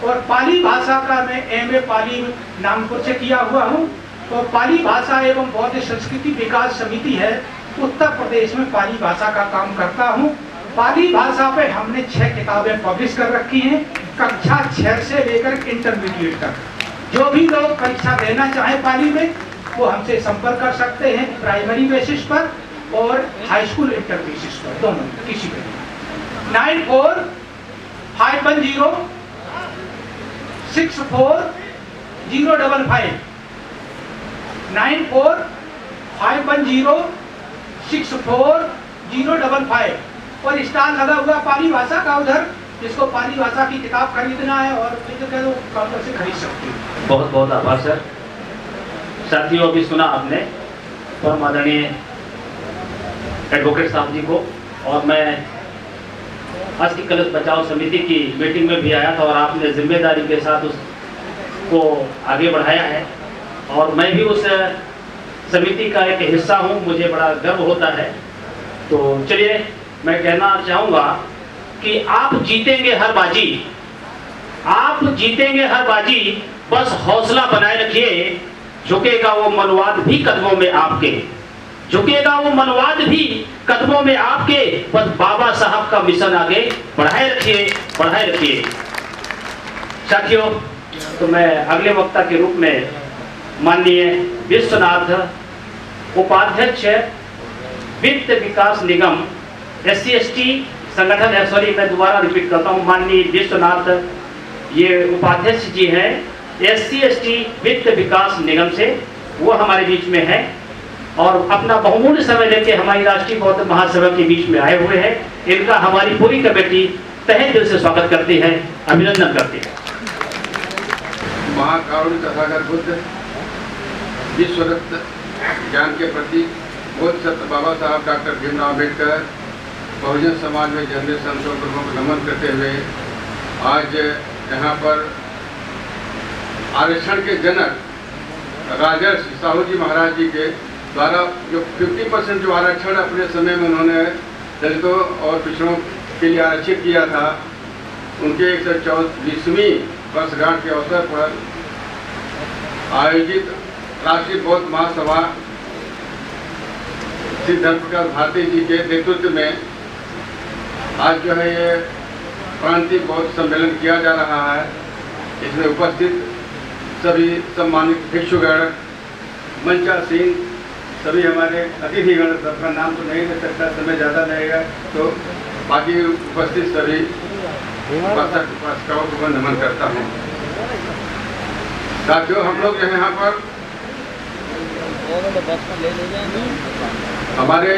और पाली भाषा का मैं एमए पाली नागपुर से किया हुआ हूँ। तो पाली भाषा एवं बौद्ध संस्कृति विकास समिति है, उत्तर प्रदेश में पाली भाषा का काम करता हूँ। पाली भाषा पे हमने 6 किताबें पब्लिश कर रखी हैं, कक्षा 6 से लेकर इंटरमीडिएट तक। जो भी लोग परीक्षा देना चाहें पाली में, वो हमसे संपर्क कर सकते हैं, प्राइमरी बेसिस पर और हाई स्कूल इंटर बेसिस पर, दोनों किसी पे। 9451064055 9451064055 और स्टाल लगा हुआ पाली भाषा का उधर, जिसको पाली भाषा की किताब खरीदना है और काउंटर से खरीद सकते हैं। बहुत बहुत आभार सर। साथियों, अभी सुना आपने परम आदरणीय एडवोकेट साहब जी को, और मैं आज की कलश बचाओ समिति की मीटिंग में भी आया था और आपने जिम्मेदारी के साथ उसको आगे बढ़ाया है, और मैं भी उस समिति का एक हिस्सा हूँ, मुझे बड़ा गर्व होता है। तो चलिए, मैं कहना चाहूँगा कि आप जीतेंगे हर बाजी, आप जीतेंगे हर बाजी, बस हौसला बनाए रखिए। झुकेगा वो मनवाद भी कदमों में आपके, झुकेगा वो मनवाद भी कदमों में आपके, बस बाबा साहब का मिशन आगे बढ़ाए रखिए, बढ़ाए रखिए। साथियों, तो मैं अगले वक्ता के रूप में माननीय विश्वनाथ, उपाध्यक्ष वित्त विकास निगम SC/ST संगठन है, सॉरी मैं दोबारा रिपीट करता हूँ, माननीय विश्वनाथ ये उपाध्यक्ष जी हैं SC/ST वित्त विकास निगम से, वो हमारे बीच में है और अपना बहुमूल्य समय लेके हमारी राष्ट्रीय बौद्ध महासभा के बीच में आए हुए हैं। इनका हमारी पूरी कमेटी तहे दिल से स्वागत करती है, अभिनंदन करती है। महाकारुण्य तथागत बुद्ध, विश्वरत्न ज्ञान के प्रति बोध सत्य बाबा साहब डॉक्टर भीमराव अम्बेडकर बहुजन समाज में जन्मे संतों को नमन करते हुए आज यहाँ पर आरक्षण के जनक राजर्षि साहू जी महाराज जी के द्वारा जो 50% जो आरक्षण अपने समय में उन्होंने दलितों और पिछड़ों के लिए आरक्षित किया था, उनके 124वीं वर्षगांठ के अवसर पर आयोजित राष्ट्रीय बौद्ध महासभा श्री धर्मप्रकाश भारती जी के नेतृत्व में आज जो है ये प्रांतीय बौद्ध सम्मेलन किया जा रहा है। इसमें उपस्थित सभी सम्मानित भिक्षुगण, मंचासीन, सभी हमारे अतिथिगण, सबका नाम तो नहीं ले सकता, समय ज़्यादा लगेगा, तो बाकी उपस्थित सभी उपासक उपासिकाओं को मैं नमन करता हूँ। साथियों, हम लोग जो है यहाँ पर हमारे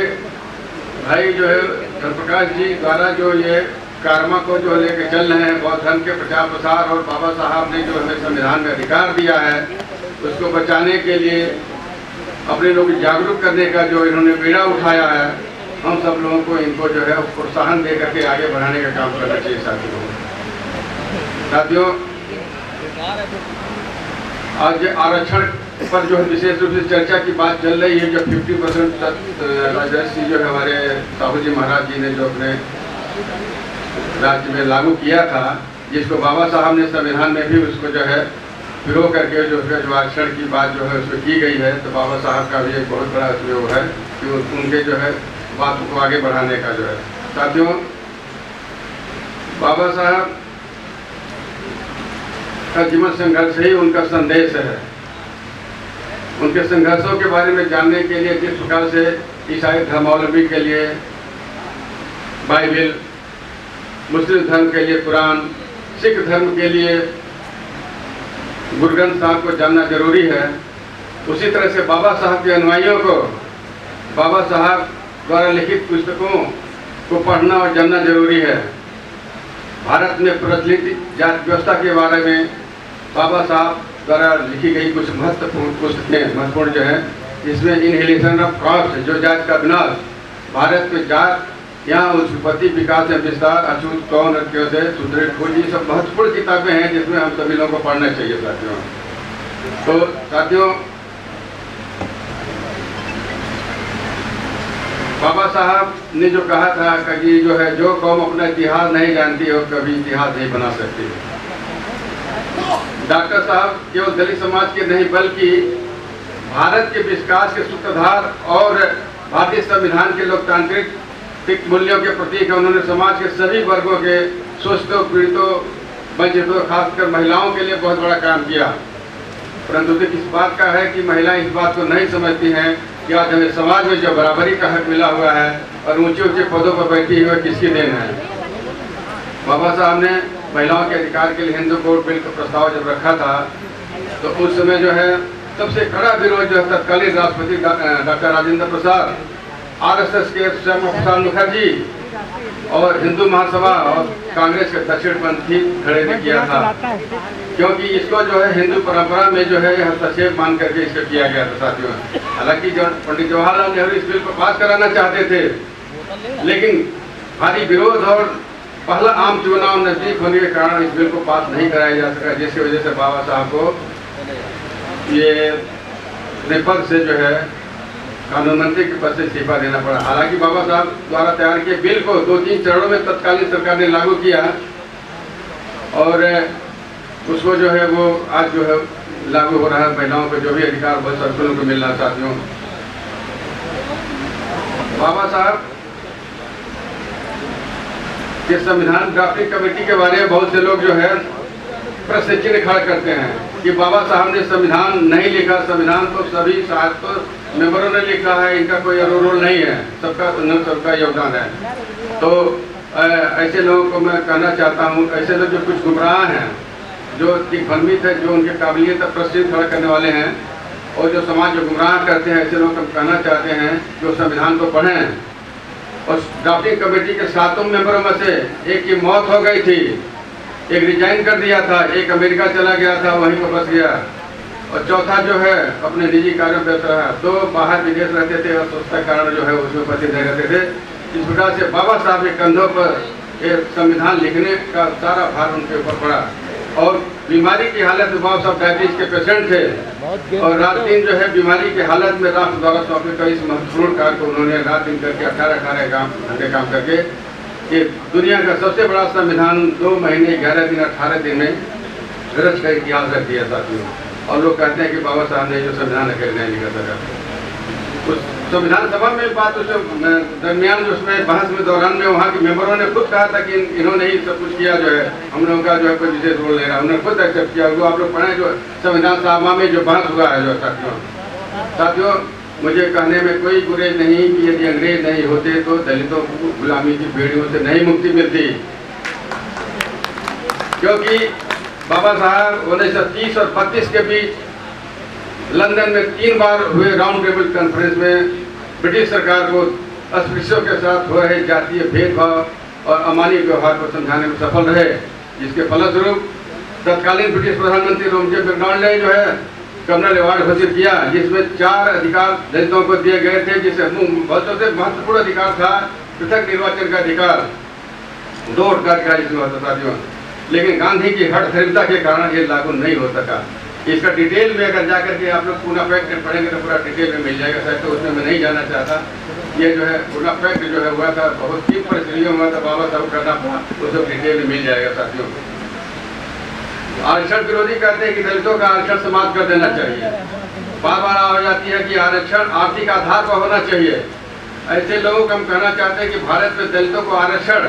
भाई जो है धर्मप्रकाश जी द्वारा जो ये कर्मा को जो लेके चल रहे हैं, बौद्ध धर्म के प्रचार प्रसार, और बाबा साहब ने जो हमें संविधान में अधिकार दिया है उसको बचाने के लिए अपने लोग जागरूक करने का जो इन्होंने बीड़ा उठाया है, हम सब लोगों को इनको जो है प्रोत्साहन दे करके आगे बढ़ाने का काम करना चाहिए। साथियों, आज आरक्षण पर जो है विशेष रूप से चर्चा की बात चल रही है। जो 50% राजर्षि जो है हमारे साहू जी महाराज जी ने जो अपने राज्य में लागू किया था, जिसको बाबा साहब ने संविधान में भी उसको जो है विरोध करके जो आरक्षण की बात जो है उसमें की गई है, तो बाबा साहब का भी एक बहुत बड़ा उसमें वो है कि उनके जो है बात को आगे बढ़ाने का जो है। साथियों, बाबा साहब का जीवन संघर्ष ही उनका संदेश है। उनके संघर्षों के बारे में जानने के लिए जिस प्रकार से ईसाई धर्मावलंबी के लिए बाइबिल, मुस्लिम धर्म के लिए कुरान, सिख धर्म के लिए गुरु ग्रंथ साहब को जानना जरूरी है, उसी तरह से बाबा साहब के अनुयायियों को बाबा साहब द्वारा लिखित पुस्तकों को पढ़ना और जानना जरूरी है। भारत में प्रचलित जाति व्यवस्था के बारे में बाबा साहब द्वारा लिखी गई कुछ महत्वपूर्ण पुस्तकें महत्वपूर्ण जो है, जिसमें इनहेलेशन ऑफ कास्ट, जो जाति का विनाश, भारत में जात यहाँ उत्पत्ति, विकास एवं विस्तार, अछूत कौन रखियों से सुदृढ़ खोज, ये सब महत्वपूर्ण किताबें हैं जिसमें हम सभी लोगों को पढ़ना चाहिए। साथियों, तो साथियों, बाबा साहब ने जो कहा था कि जो है जो कौम अपना इतिहास नहीं जानती हो कभी इतिहास नहीं बना सकती। डॉक्टर साहब केवल दलित समाज के नहीं बल्कि भारत के विकास के सूत्रधार और भारतीय संविधान के लोकतांत्रिक मूल्यों के प्रतीक है। उन्होंने समाज के सभी वर्गों के शोषितों, पीड़ितों, वंचितों, खासकर महिलाओं के लिए बहुत बड़ा काम किया। परंतु दुख इस बात का है कि महिलाएं इस बात को नहीं समझती हैं कि आज हमें समाज में जो बराबरी का हक मिला हुआ है और ऊंचे ऊंचे पदों पर बैठी हुई किसकी देन है। बाबा साहब ने महिलाओं के अधिकार के लिए हिंदू कोड बिल का प्रस्ताव जब रखा था, तो उस समय जो है सबसे कड़ा विरोध जो है तत्कालीन राष्ट्रपति डॉक्टर राजेंद्र प्रसाद, आरएसएस के श्यामा प्रसाद मुखर्जी और हिंदू महासभा और कांग्रेस के दक्षिणपंथी खड़े ने किया था, क्योंकि इसको जो है हिंदू परंपरा में जो है हस्तक्षेप मान करके इसको किया गया था। साथियों, हालांकि पंडित जवाहरलाल नेहरू इस बिल को पास कराना चाहते थे, लेकिन भारी विरोध और पहला आम चुनाव नजदीक होने के कारण इस बिल को पास नहीं कराया जा सका, जिसकी वजह से बाबा साहब को ये पद से जो है कानून मंत्री के पद से इस्तीफा देना पड़ा। हालांकि बाबा साहब द्वारा तैयार किए बिल को 2-3 चरणों में तत्कालीन सरकार ने लागू किया और उसको जो है वो आज जो है लागू हो रहा है। महिलाओं को जो भी अधिकार बहुत सरपंचों को मिल रहा। साथियों, बाबा साहब के संविधान ड्राफ्टिंग कमेटी के बारे में बहुत से लोग जो है प्रश्न चिन्ह खड़ा करते हैं कि बाबा साहब ने संविधान नहीं लिखा, संविधान तो सभी मेंबरों ने लिखा है, इनका कोई रोल नहीं है, सबका योगदान है। तो ऐसे लोगों को मैं कहना चाहता हूँ, ऐसे लोग जो कुछ गुमराह हैं, जो दिग्भ्रमित है, जो उनके काबिलियत पर प्रश्न खड़ा करने वाले हैं और जो समाज जो गुमराह करते हैं, ऐसे लोग हम कहना चाहते हैं जो संविधान को पढ़ें। और ड्राफ्टिंग कमेटी के 7 मेंबरों में से एक की मौत हो गई थी, एक रिजाइन कर दिया था, एक अमेरिका चला गया था, वहीं पर बस गया, और चौथा जो है अपने निजी कार्यों में व्यस्त रहा। 2 बाहर विदेश रहते थे और स्वच्छता कारण जो है उसमें उपस्थित नहीं रहते थे। इस प्रकार से बाबा साहब के कंधों पर एक संविधान लिखने का सारा भार उनके ऊपर पड़ा। और बीमारी की हालत में बाबा साहब डायबिटीज के पेशेंट थे और रात दिन जो है बीमारी की हालत में राष्ट्र द्वारा सौंपे कई महत्वपूर्ण कार्य को उन्होंने रात दिन करके 18 घंटे काम करके ये दुनिया का सबसे बड़ा संविधान 2 महीने 11 दिन 18 दिन में रच का इतिहास रख दिया। साथियों, और लोग कहते हैं कि बाबा साहब ने जो संविधान अकेले नहीं लिखा था। उस संविधान सभा में बात उस दरमियान उसमें बहस में दौरान में वहाँ के मेंबरों ने खुद कहा था कि इन्होंने ही सब कुछ किया, जो है हम लोगों का जो है कोई विशेष रोल नहीं रहा। उन्होंने खुद एक्सेप्ट किया। वो आप लोग पढ़े जो संविधान सभा में जो बहस हुआ है। जो साथियों, मुझे कहने में कोई गुरेज नहीं कि यदि अंग्रेज नहीं होते तो दलितों को गुलामी की बेड़ियों से नहीं मुक्ति मिलती, क्योंकि बाबा साहब 1930 और 32 के बीच लंदन में 3 बार हुए राउंड टेबल कॉन्फ्रेंस में ब्रिटिश सरकार को अस्पृश्यों के साथ हो रहे जातीय भेदभाव और अमानवीय व्यवहार को समझाने में सफल रहे, जिसके फलस्वरूप तत्कालीन ब्रिटिश प्रधानमंत्री रोमजे मैकडॉनल्ड ने जो है कम्युनल अवार्ड घोषित किया, जिसमें 4 अधिकार दलितों को दिए गए थे, जिससे बहुत से महत्वपूर्ण अधिकार था पृथक निर्वाचन का अधिकार, 2 वोट का अधिकार इसमें होता साथियों। लेकिन गांधी की हठधर्मिता के कारण ये लागू नहीं हो सका। इसका डिटेल में अगर जाकर के आप लोग पूरा फैक्ट पढ़ेंगे तो पूरा डिटेल में मिल जाएगा सर, तो उसमें मैं नहीं जाना चाहता। ये जो है पूरा फैक्ट जो है हुआ था, बहुत ही परिस्थितियों में हुआ था, बाबा साहब करना पड़ा, उसको डिटेल में मिल जाएगा साथियों। आरक्षण विरोधी कहते हैं कि दलितों का आरक्षण समाप्त कर देना चाहिए। बार बार आ जाती है कि आरक्षण आर्थिक आधार पर होना चाहिए। ऐसे लोगों को हम कहना चाहते हैं कि भारत में दलितों को आरक्षण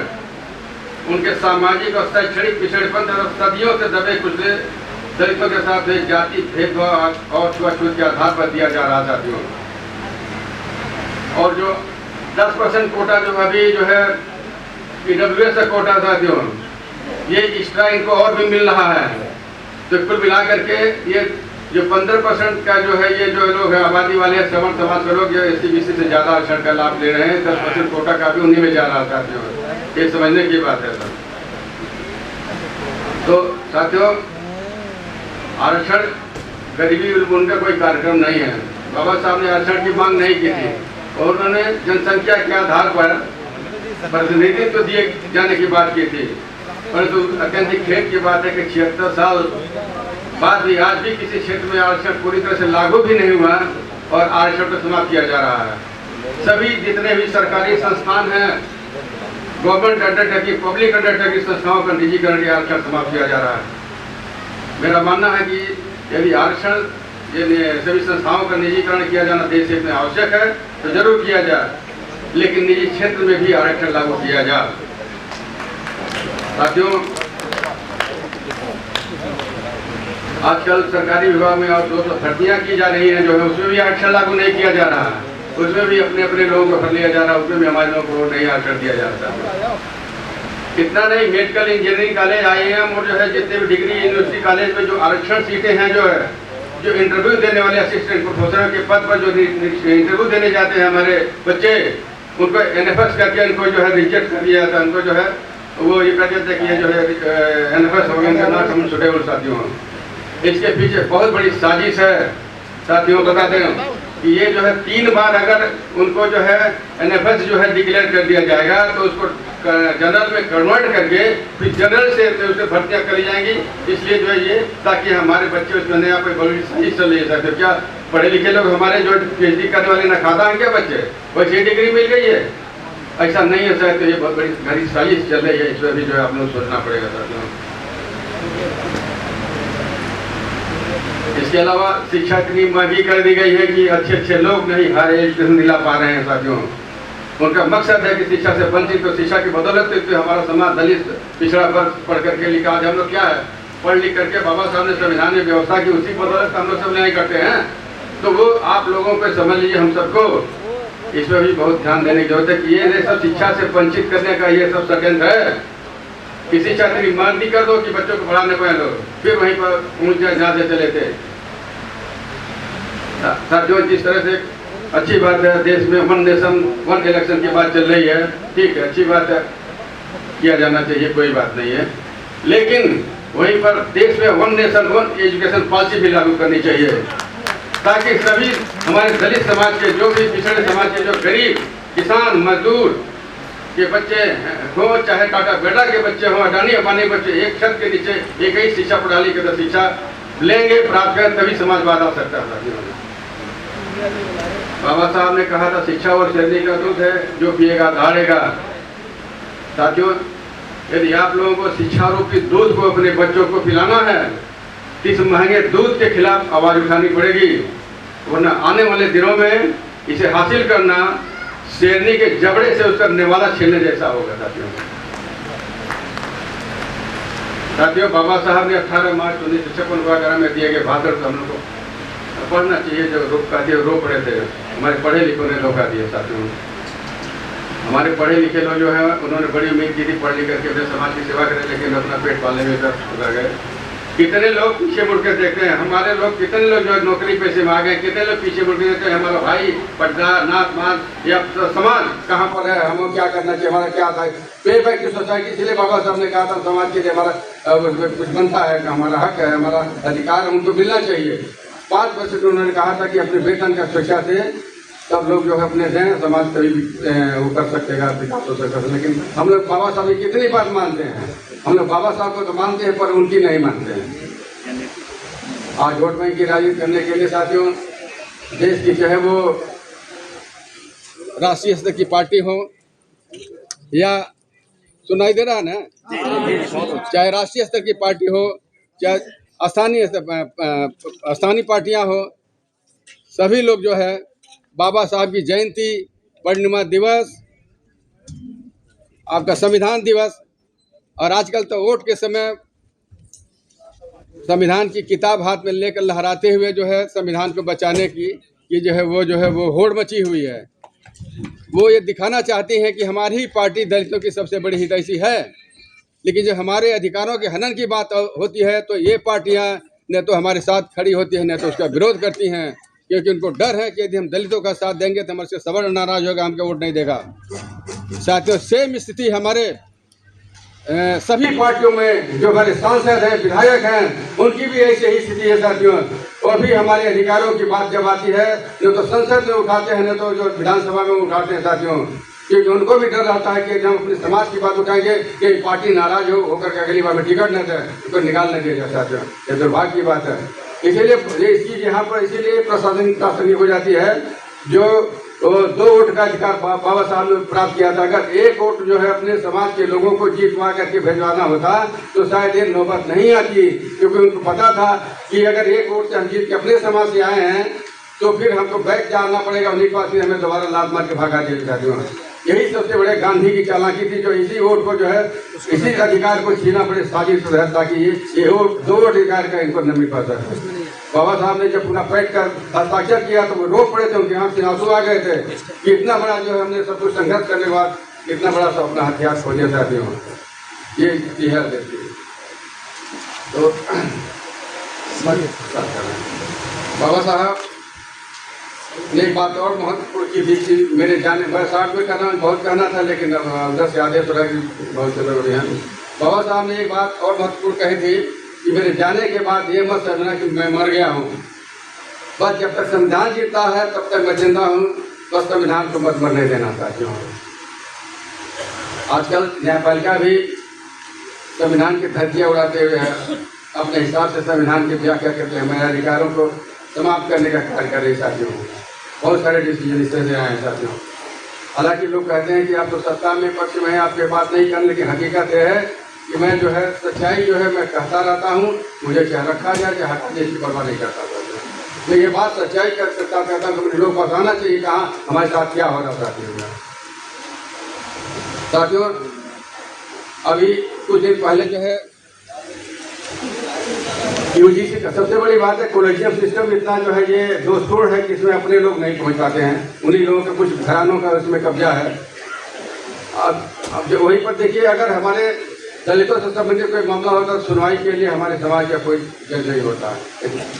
उनके सामाजिक और शैक्षणिक पिछड़ेपन और सदियों से दबे कुचले दलितों के साथ जाति भेदभाव और छुआछूत के आधार पर दिया जा रहा साथियों। और जो 10% कोटा जो अभी जो है EWS का कोटा साथियों, ये एक्स्ट्रा इनको और भी मिल रहा है। तो कुल मिलाकर के ये जो 15% का जो है ये जो लोग हैं आबादी वाले हैं, सवर्ण समाज के लोग, ये SC/BC से ज़्यादा आरक्षण का लाभ ले रहे हैं। 10% कोटा का भी उन्हीं में जा रहा साथियों, ये समझने की बात है सर। तो साथियों, आरक्षण गरीबी उनका कोई कार्यक्रम नहीं है। बाबा साहब ने आरक्षण की मांग नहीं की थी और उन्होंने जनसंख्या के आधार पर प्रतिनिधित्व दिए जाने की बात की थी, परंतु अत्यंत खेद की बात है कि 76 साल बाद भी आज भी किसी क्षेत्र में आरक्षण पूरी तरह से लागू भी नहीं हुआ और आरक्षण को समाप्त किया जा रहा है। सभी जितने भी सरकारी संस्थान हैं, गवर्नमेंट अंडरटेकिंग, पब्लिक अंडरटेकिंग संस्थाओं का निजीकरण या आरक्षण समाप्त किया जा रहा है। मेरा मानना है कि यदि आरक्षण सभी संस्थाओं का निजीकरण किया जाना देश हित में आवश्यक है तो जरूर किया जाए, लेकिन निजी क्षेत्र में भी आरक्षण लागू किया जाए। साथियों, आजकल सरकारी विभाग में और 200 भर्तियां की जा रही हैं जो है, उसमें भी आरक्षण लागू नहीं किया जा रहा है, उसमें भी अपने अपने लोगों को भर लिया जा रहा है, उसमें भी हमारे लोगों को नहीं आरक्षण दिया जा रहा। इतना नहीं, मेडिकल इंजीनियरिंग कॉलेज IIM और जो है जितने भी डिग्री यूनिवर्सिटी कॉलेज में जो आरक्षण सीटें हैं, जो है जो इंटरव्यू देने वाले असिस्टेंट प्रोफेसर के पद पर जो इंटरव्यू देने जाते हैं हमारे बच्चे, उनको NFS करके इनको जो है रिजेक्ट कर दिया जाता है। उनको जो है वो ये कह देते कि ये जो है NFS हो गया, नॉट सुटेबल साथियों। इसके पीछे बहुत बड़ी साजिश है साथियों। बता दें कि ये जो है 3 बार अगर उनको जो है NFS जो है डिक्लेयर कर दिया जाएगा तो उसको जनरल में कन्वर्ट करके फिर जनरल से उसे भर्तियां करी जाएंगी। इसलिए जो है ये ताकि हमारे बच्चे उसमें नया कोई बड़ी साजिश चल रही है। क्या पढ़े लिखे लोग हमारे जो PhD करने वाले ना खाता है क्या बच्चे, वैसे डिग्री मिल गई है? ऐसा नहीं है सर। तो ये बहुत बड़ी साजिश चल रही है, इसमें भी जो है आप लोग सोचना पड़ेगा साथियों। इसके अलावा शिक्षा की मांग भी कर दी गई है कि अच्छे लोग नहीं हर एजुकेशन दिला पा रहे हैं साथियों। उनका मकसद है कि शिक्षा से वंचित, तो शिक्षा की बदौलत तो हमारा समाज दलित पिछड़ा वर्ग पढ़ करके लिखा। आज हम लोग क्या है, पढ़ लिख करके बाबा साहब ने संविधान में व्यवस्था की, उसी बदौलत हम लोग सब न्याय करते हैं। तो वो आप लोगों को समझ लीजिए, हम सबको इसमें भी बहुत ध्यान देने की जरूरत है कि ये सब शिक्षा से वंचित करने का ये सब षड्यंत्र है। किसी छात्र की मांग नहीं कर दो कि बच्चों को पढ़ाने पाए लोग, फिर वहीं पर पहुंच जाए जहाँ से चले थे साथियों। जिस तरह से अच्छी बात है, देश में 1 नेशन 1 इलेक्शन की बात चल रही है, ठीक है, अच्छी बात है, किया जाना चाहिए, कोई बात नहीं है। लेकिन वहीं पर देश में 1 नेशन 1 एजुकेशन पॉलिसी भी लागू करनी चाहिए, ताकि सभी हमारे दलित समाज के, जो भी पिछड़े समाज के, जो गरीब किसान मजदूर के बच्चे हो, चाहे टाटा बेटा के बच्चे हों, अडानी अंबानी बच्चे, एक छत के नीचे एक ही शिक्षा प्रणाली के अंदर शिक्षा लेंगे, प्राप्त करें, तभी समाजवाद आ सकता है। बाबा साहब ने कहा था शिक्षा और शरीर का दूध है, जो पिएगा दहाड़ेगा। साथियों, यदि आप लोगों को शिक्षा रूपी दूध को अपने बच्चों को पिलाना है, इस महंगे दूध के खिलाफ आवाज उठानी पड़ेगी, वरना आने वाले दिनों में इसे हासिल करना शेरनी के जबड़े से उसका निवाला छीनने जैसा होगा। साथियों, बाबा साहब ने 18 मार्च 1956 वगैरह में दिए गए भाषण को हम लोग को पढ़ना चाहिए। जो रोका दिए रोक रहे थे, हमारे पढ़े लिखों ने धोखा दिया साथियों। हमारे पढ़े लिखे लोग जो है उन्होंने बड़ी उम्मीद की थी पढ़ लिख करके अपने समाज की सेवा करें, लेकिन अपना पेट पालने में उतर गए। कितने लोग पीछे मुड़ कर देखते हैं, हमारे लोग कितने लोग जो है नौकरी पैसे में आ गए, कितने लोग पीछे मुड़ कर देखते हैं हमारा भाई पटदार नाथ मान या समाज कहाँ पर है, हमें क्या करना चाहिए, हमारा क्या था पे बैक की सोसाइटी। इसलिए बाबा साहब ने कहा था समाज के लिए हमारा कुछ बनता है, हमारा हक है, हमारा अधिकार उनको मिलना चाहिए। 5% उन्होंने कहा था कि अपने वेतन का स्वेच्छा से सब लोग जो है अपने दें, समाज कभी भी वो कर सकेगा विकास हो सकेगा। लेकिन हम लोग बाबा साहब की कितनी बात मानते हैं, हम लोग बाबा साहब को तो मानते हैं पर उनकी नहीं मानते हैं। आज वोट बैंक की राजनीति करने के लिए साथियों, देश की चाहे वो राष्ट्रीय स्तर की पार्टी हो या सुनाई दे रहा है ना, चाहे राष्ट्रीय स्तर की पार्टी हो चाहे स्थानीय पार्टियां हो, सभी लोग जो है बाबा साहब की जयंती, परिनिर्वाण दिवस, आपका संविधान दिवस और आजकल तो वोट के समय संविधान की किताब हाथ में लेकर लहराते हुए जो है संविधान को बचाने की ये जो है वो होड़ मची हुई है। वो ये दिखाना चाहती हैं कि हमारी ही पार्टी दलितों की सबसे बड़ी हितैषी है, लेकिन जब हमारे अधिकारों के हनन की बात होती है तो ये पार्टियां न तो हमारे साथ खड़ी होती हैं न तो उसका विरोध करती हैं, क्योंकि उनको डर है कि यदि हम दलितों का साथ देंगे तो हमारे से सवर्ण नाराज होगा, हमको वोट नहीं देगा। साथियों, सेम स्थिति हमारे सभी पार्टियों में जो हमारे सांसद हैं, विधायक हैं, उनकी भी ऐसी ही स्थिति है साथियों। और भी हमारे अधिकारों की बात जब आती है न तो संसद में उठाते हैं न तो जो विधानसभा में उठाते हैं साथियों, क्योंकि उनको भी डर रहता है कि जब अपने समाज की बात उठाएंगे कि पार्टी नाराज होकर के अगली बार में टिकट न दे तो निकाल न दिया साथियों। ये दुर्भाग्य की बात है। इसीलिए इसकी यहाँ पर इसीलिए प्रशासनिक ताशनी हो जाती है। जो 2 वोट का अधिकार बाबा साहब ने प्राप्त किया था, अगर 1 वोट जो है अपने समाज के लोगों को जीतवा करके भेजवाना होता तो शायद ये नौबत नहीं आती, क्योंकि उनको पता था कि अगर 1 वोट से हम जीत के अपने समाज से आए हैं तो फिर हमको बैठ जाना पड़ेगा, उन्हीं के पास फिर हमें दोबारा लात मार के भगा दिया जाती है। यही सबसे बड़े गांधी की चालाकी थी, जो इसी वोट को जो है इसी अधिकार को छीना पड़े साजिश है, ताकि ये 2 वोट अधिकार का इनको न मिल पाता है। बाबा साहब ने जब पूरा बैठ कर हस्ताक्षर किया तो वो रो पड़े थे, उनके आंख से आंसू आ गए थे कि इतना बड़ा जो है हमने सब कुछ संघर्ष करने के बाद इतना बड़ा सा अपना हथियार खो दिया चाहते हो। ये स्थिति है देखिए। तो बाबा साहब ने एक बात और महत्वपूर्ण की थी कि मेरे जाने पर साहब में कहना बहुत कहना था, लेकिन अब अंदर से आदेश हो रहा है कि बहुत से लोग हैं। बाबा साहब ने एक बात और महत्वपूर्ण कही थी कि मेरे जाने के बाद ये मत समझना कि मैं मर गया हूँ, बस जब तक संविधान जीता है तब तक मैं जिंदा हूँ, बस संविधान को मत मरने देना चाहती हूँ। आजकल न्यायपालिका भी संविधान की धज्जियाँ उड़ाते हुए है, अपने हिसाब से संविधान की व्याख्या करते हैं, मेरे अधिकारों को समाप्त करने का कार्य कर रही साथियों। बहुत सारे डिसीजन इस तरह से आए हैं साथियों। हालांकि लोग कहते हैं कि आप तो सत्ता में पक्ष में आपके बात नहीं करने, लेकिन हकीकत यह है कि मैं जो है सच्चाई जो है मैं कहता रहता हूँ, मुझे चाहे रखा जाए चाहे हटा जाए, इसकी परवाह नहीं करता था। मैं ये बात सच्चाई कर सकता कहता हूँ, मुझे लोग बताना चाहिए कहाँ हमारे साथ क्या हो रहा साथियों। साथियों, अभी कुछ दिन पहले जो है यूजीसी का सबसे बड़ी बात है कॉलेजियम सिस्टम इतना जो है ये दोषपूर्ण है कि इसमें अपने लोग नहीं पहुंच पाते हैं, उन्हीं लोगों के कुछ घरानों का उसमें कब्जा है। अब जो वहीं पर देखिए, अगर हमारे दलितों से संबंधित कोई मामला होता है तो सुनवाई के लिए हमारे समाज का कोई जज नहीं होता है,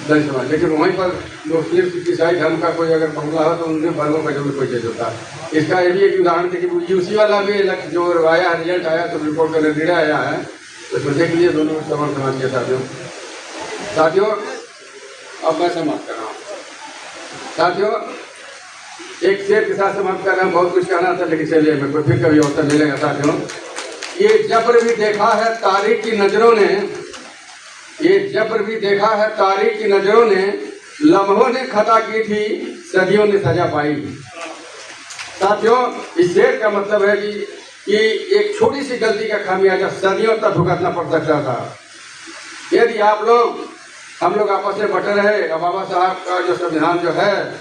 दलित समाज, लेकिन वहीं पर मुस्लिम ईसाई धर्म का कोई अगर मामला हो तो उनके वर्गों का जरूर कोई जज होता है। इसका ये भी एक उदाहरण देखिए, यूसी वाला भी जो आया रिजल्ट आया तो रिपोर्ट का निर्णय आया है, तो उसमें देख लीजिए दोनों समान समाज के साथियों। अब मैं समाप्त कर रहा हूँ साथियों, एक शेर के साथ समाप्त कर रहा हूँ। बहुत कुछ कहना था लेकिन चलिए मैं फिर कभी अवसर मिलेगा साथियों। ये जबर भी देखा है तारीख की नजरों ने, ये जबर भी देखा है तारीख की नजरों ने, लम्हों ने खता की थी सदियों ने सजा पाई। साथियों, इस शेर का मतलब है कि एक छोटी सी गलती का खामियाजा सदियों तक भुगतना पड़ सकता था। यदि आप लोग हम लोग आपस में बटे रहे और बाबा साहब का जो संविधान जो है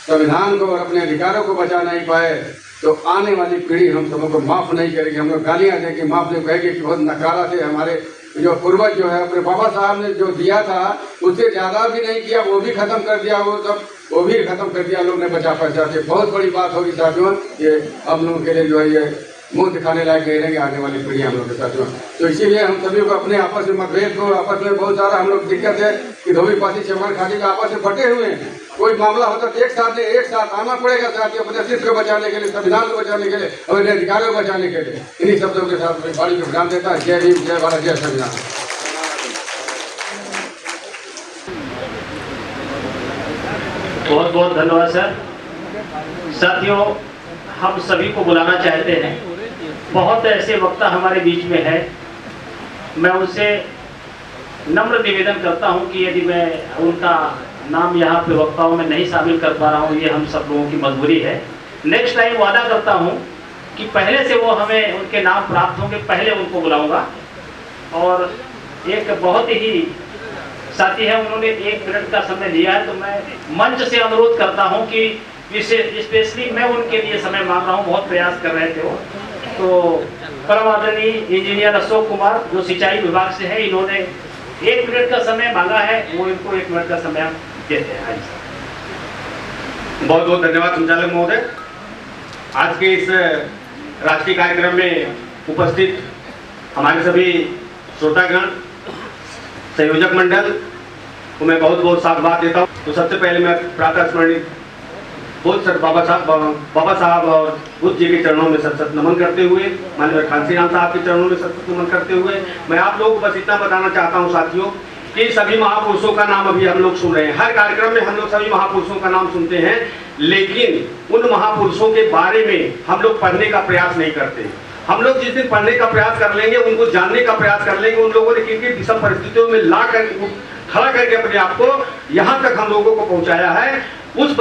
संविधान को और अपने अधिकारों को बचा नहीं पाए तो आने वाली पीढ़ी हम सबों को माफ़ नहीं करेगी। हम लोग गालियाँ देंगे, माफ़ नहीं कहेंगे कि बहुत नकारा थे हमारे जो पूर्वज जो है अपने बाबा साहब ने जो दिया था उससे ज़्यादा भी नहीं किया, वो भी ख़त्म कर दिया, वो भी ख़त्म कर दिया, लोग ने बचा पैसा थे। बहुत बड़ी बात होगी साथियों, ये हम लोगों के लिए जो है ये मुंह दिखाने लायक नहीं रहेंगे आने वाली पीढ़ी हम लोग के साथियों। तो इसीलिए हम सभी को अपने आपस में मतभेद को, आपस में बहुत सारा हम लोग दिक्कत है कि धोबी पासी चमन खाटी का आपस में फटे हुए हैं। कोई मामला होता तो एक साथ आना पड़ेगा साथियों, अपने अस्तित्व को बचाने के लिए, संविधान को बचाने के लिए, अपने अधिकारों को बचाने के लिए। इन्हीं शब्दों के साथ बड़ी को ध्यान देता है। जय भीम, जय भारत, जय संविधान। बहुत बहुत धन्यवाद सर। साथियों, हम सभी को बुलाना चाहते हैं। बहुत ऐसे वक्ता हमारे बीच में है, मैं उनसे नम्र निवेदन करता हूं कि यदि मैं उनका नाम यहाँ पे वक्ताओं में नहीं शामिल कर पा रहा हूँ, ये हम सब लोगों की मजबूरी है। नेक्स्ट टाइम वादा करता हूँ कि पहले से वो हमें उनके नाम प्राप्त होंगे, पहले उनको बुलाऊंगा। और एक बहुत ही साथी है, उन्होंने 1 मिनट का समय लिया है, तो मैं मंच से अनुरोध करता हूं कि स्पेशली मैं उनके लिए समय मांग रहा हूं। बहुत प्रयास कर रहे थे वो। तो परम आदरणीय इंजीनियर अशोक कुमार जो सिंचाई विभाग से है, इन्होंने 1 मिनट का समय मांगा है, वो इनको 1 मिनट का समय देते हैं। बहुत बहुत धन्यवाद संचालक महोदय। आज के इस राष्ट्रीय कार्यक्रम में उपस्थित हमारे सभी श्रोतागण, संयोजक मंडल को मैं बहुत बहुत साधुवाद देता हूँ। तो सबसे पहले मैं प्रातः स्मरणित बहुत सर बाबा साहब और बुद्ध जी के चरणों में सत नमन करते हुए, माननीय खान सिंह साहब के चरणों में सत नमन करते हुए, मैं आप लोगों को बस इतना बताना चाहता हूँ साथियों कि सभी महापुरुषों का नाम अभी हम लोग सुन रहे हैं। हर कार्यक्रम में हम लोग सभी महापुरुषों का नाम सुनते हैं, लेकिन उन महापुरुषों के बारे में हम लोग पढ़ने का प्रयास नहीं करते। हम लोग जिस दिन पढ़ने का प्रयास कर लेंगे, उनको जानने का प्रयास कर लेंगे, उन लोगों ने किन किन विषम परिस्थितियों में ला कर खड़ा करके अपने आप को यहाँ तक हम लोगों को पहुँचाया है, उस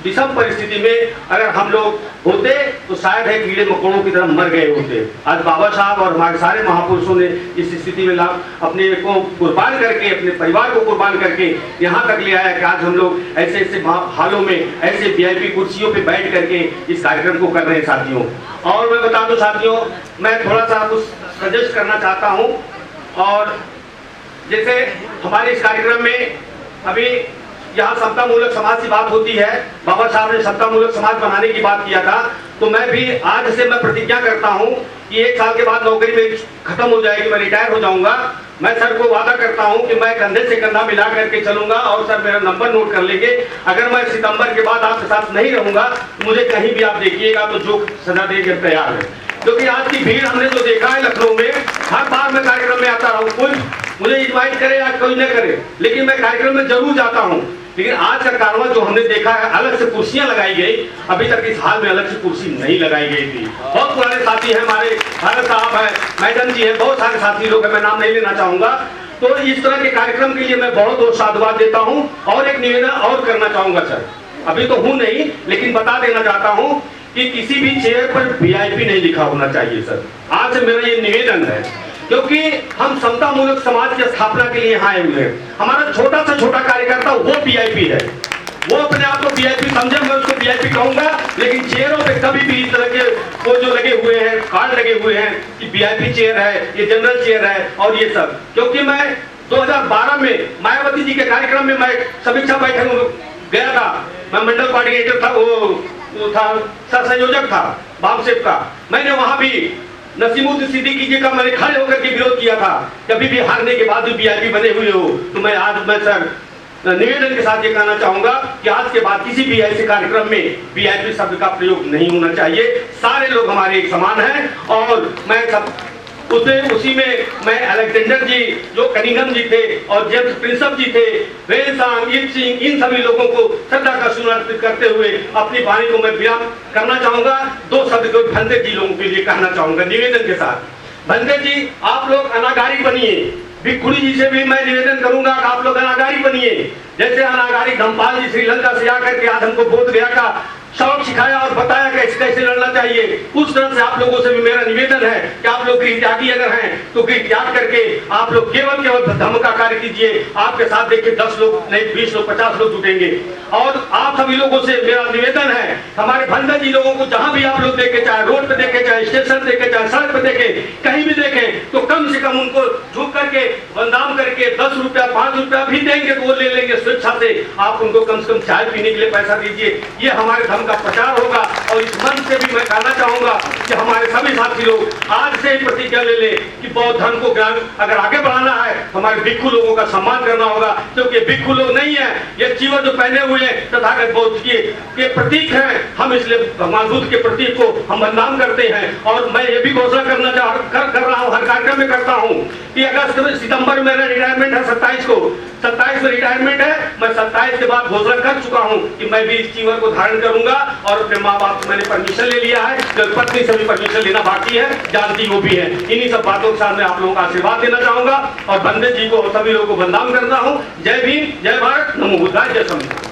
विषम परिस्थिति में अगर हम लोग होते तो शायद है कीड़े मकोड़ों की तरह मर गए होते। आज बाबा साहब और हमारे सारे महापुरुषों ने इस स्थिति में अपने को कुर्बान करके, अपने परिवार को कुर्बान करके यहाँ तक ले आया कि आज हम लोग ऐसे ऐसे हालों में, ऐसे वीआईपी कुर्सियों पे बैठ करके इस कार्यक्रम को कर रहे हैं साथियों। और मैं बता दूं साथियों, मैं थोड़ा सा कुछ सजेस्ट करना चाहता हूँ। और जैसे हमारे इस कार्यक्रम में अभी यहाँ समता मूलक समाज की बात होती है, बाबा साहब ने समता मूलक समाज बनाने की बात किया था, तो मैं भी आज से मैं प्रतिज्ञा करता हूँ कि 1 साल के बाद नौकरी मेरी खत्म हो जाएगी, मैं रिटायर हो जाऊंगा। मैं सर को वादा करता हूं कि मैं कंधे से कंधा मिला करके चलूंगा और सर मेरा नंबर नोट कर लेंगे। अगर मैं सितंबर के बाद आपके साथ नहीं रहूंगा, मुझे कहीं भी आप देखिएगा तो जो सजा देके तैयार है। क्योंकि आज की भीड़ हमने जो देखा है लखनऊ में, हर बार मैं कार्यक्रम में आता रहा हूँ, कोई मुझे इन्वाइट करे या कोई न करे, लेकिन मैं कार्यक्रम में जरूर जाता हूँ। लेकिन आज का कारवा जो हमने देखा है, अलग से कुर्सियां लगाई गई, अभी तक इस हाल में अलग से कुर्सी नहीं लगाई गई थी। बहुत पुराने साथी हैं हमारे, भारत साहब है, मैडम जी है, बहुत सारे साथी लोग हैं, मैं नाम नहीं लेना चाहूंगा। तो इस तरह के कार्यक्रम के लिए मैं बहुत बहुत साधुवाद देता हूं। और एक निवेदन और करना चाहूंगा सर, अभी तो हूं नहीं लेकिन बता देना चाहता हूं कि किसी भी चेयर पर वीआईपी नहीं लिखा होना चाहिए सर। आज से मेरा ये निवेदन है, क्योंकि हम समता मूलक समाज की स्थापना के लिए आए हुए हैं। हमारा छोटा से छोटा कार्यकर्ता वो वीआईपी है, वो अपने आप को वीआईपी समझे, मैं उसको वीआईपी कहूंगा। लेकिन चेयरों पे कभी भी इस तरह के वो जो लगे हुए हैं, कार्ड लगे हुए हैं कि वीआईपी चेयर है, ये जनरल चेयर है और ये सब, क्योंकि मैं 2012 में मायावती जी के कार्यक्रम में मैं समीक्षा बैठक में गया था। मैं मंडल कोऑर्डिनेटर था, वो था सह संयोजक था बामसेप का। मैंने वहां भी नसीमुद्दीन सिद्दीकी जी का मैंने खड़े होकर के विरोध किया था। कभी भी हारने के बाद भी वीआईपी बने हुए हो, तो मैं आज मैं सर निवेदन के साथ ये कहना चाहूंगा कि आज के बाद किसी भी ऐसे कार्यक्रम में वीआईपी शब्द का प्रयोग नहीं होना चाहिए। सारे लोग हमारे एक समान हैं और मैं सब उसी में मैं अलेक्जेंडर जी जो कनिंघम जी थे और जेम्स प्रिंसप जी थे, वेलसांग, ईप सिंह, इन सभी लोगों को श्रद्धा का सुमन अर्पित करते हुए अपनी वाणी को मैं विराम करना चाहूंगा। 2 शब्द को भंते जी लोगों के लिए कहना चाहूंगा निवेदन के साथ। भंते जी, आप लोग अनागारी बनिए। भिक्षुणी जी से भी मैं निवेदन करूंगा कि आप लोग अनागारी बनिए। जैसे अनागारी धमपाल जी श्रीलंका से आकर के आज हमको बोध गया का सबक सिखाया और बताया कैसे कैसे लड़ना चाहिए, उस तरह से आप लोगों से भी मेरा निवेदन है कि आप लोग गृह त्यागी अगर हैं तो गृह त्याग करके आप लोग केवल धर्म का कार्य कीजिए। आपके साथ देखिए 10 लोग नहीं 20 लोग 50 लोग जुटेंगे। और आप सभी लोगों से मेरा निवेदन है, हमारे भंडा जी लोगों को जहां भी आप लोग देखे, चाहे रोड पे देखे, चाहे स्टेशन देखे, चाहे सड़क पे देखे, कहीं भी देखें तो कम से कम उनको झुक करके वंदना करके 10 रुपया 5 रुपया भी देंगे तो वो ले लेंगे स्वेच्छा से। आप उनको कम से कम चाय पीने के लिए पैसा दीजिए। ये हमारे धर्म का प्रचार होगा और इस मंच से भी मैं कहना चाहूंगा कि हमारे सभी साथी लोग आज से ही प्रतिज्ञा ले लें कि बौद्ध धर्म को ज्ञान अगर आगे बढ़ाना है, हमारे भिक्षु लोगों का सम्मान करना होगा, क्योंकि भिक्षु लोग नहीं है, ये चीवर जो पहने हुए हैं तथागत बौद्ध के प्रतीक हैं। हम इसलिए भगवान बुद्ध के प्रतीक को हम बदनाम करते हैं। और मैं ये भी घोषणा करना कर रहा हूँ, हर कार्यक्रम में करता हूँ कि अगस्त में सितंबर में मेरा रिटायरमेंट है, 27 में रिटायरमेंट है। मैं 27 के बाद घोषणा कर चुका हूँ कि मैं भी इस चीवर को धारण करूंगा और अपने माँ बाप से मैंने परमिशन ले लिया है, पत्नी से भी परमिशन लेना बाकी है, जानती वो भी है। इन्हीं सब बातों के साथ मैं आप लोगों का आशीर्वाद देना चाहूंगा और बंदे जी को और सभी लोगों को बदनाम करता हूँ। जय भीम, जय भारत, नमो बुद्धाय, जय संविधान।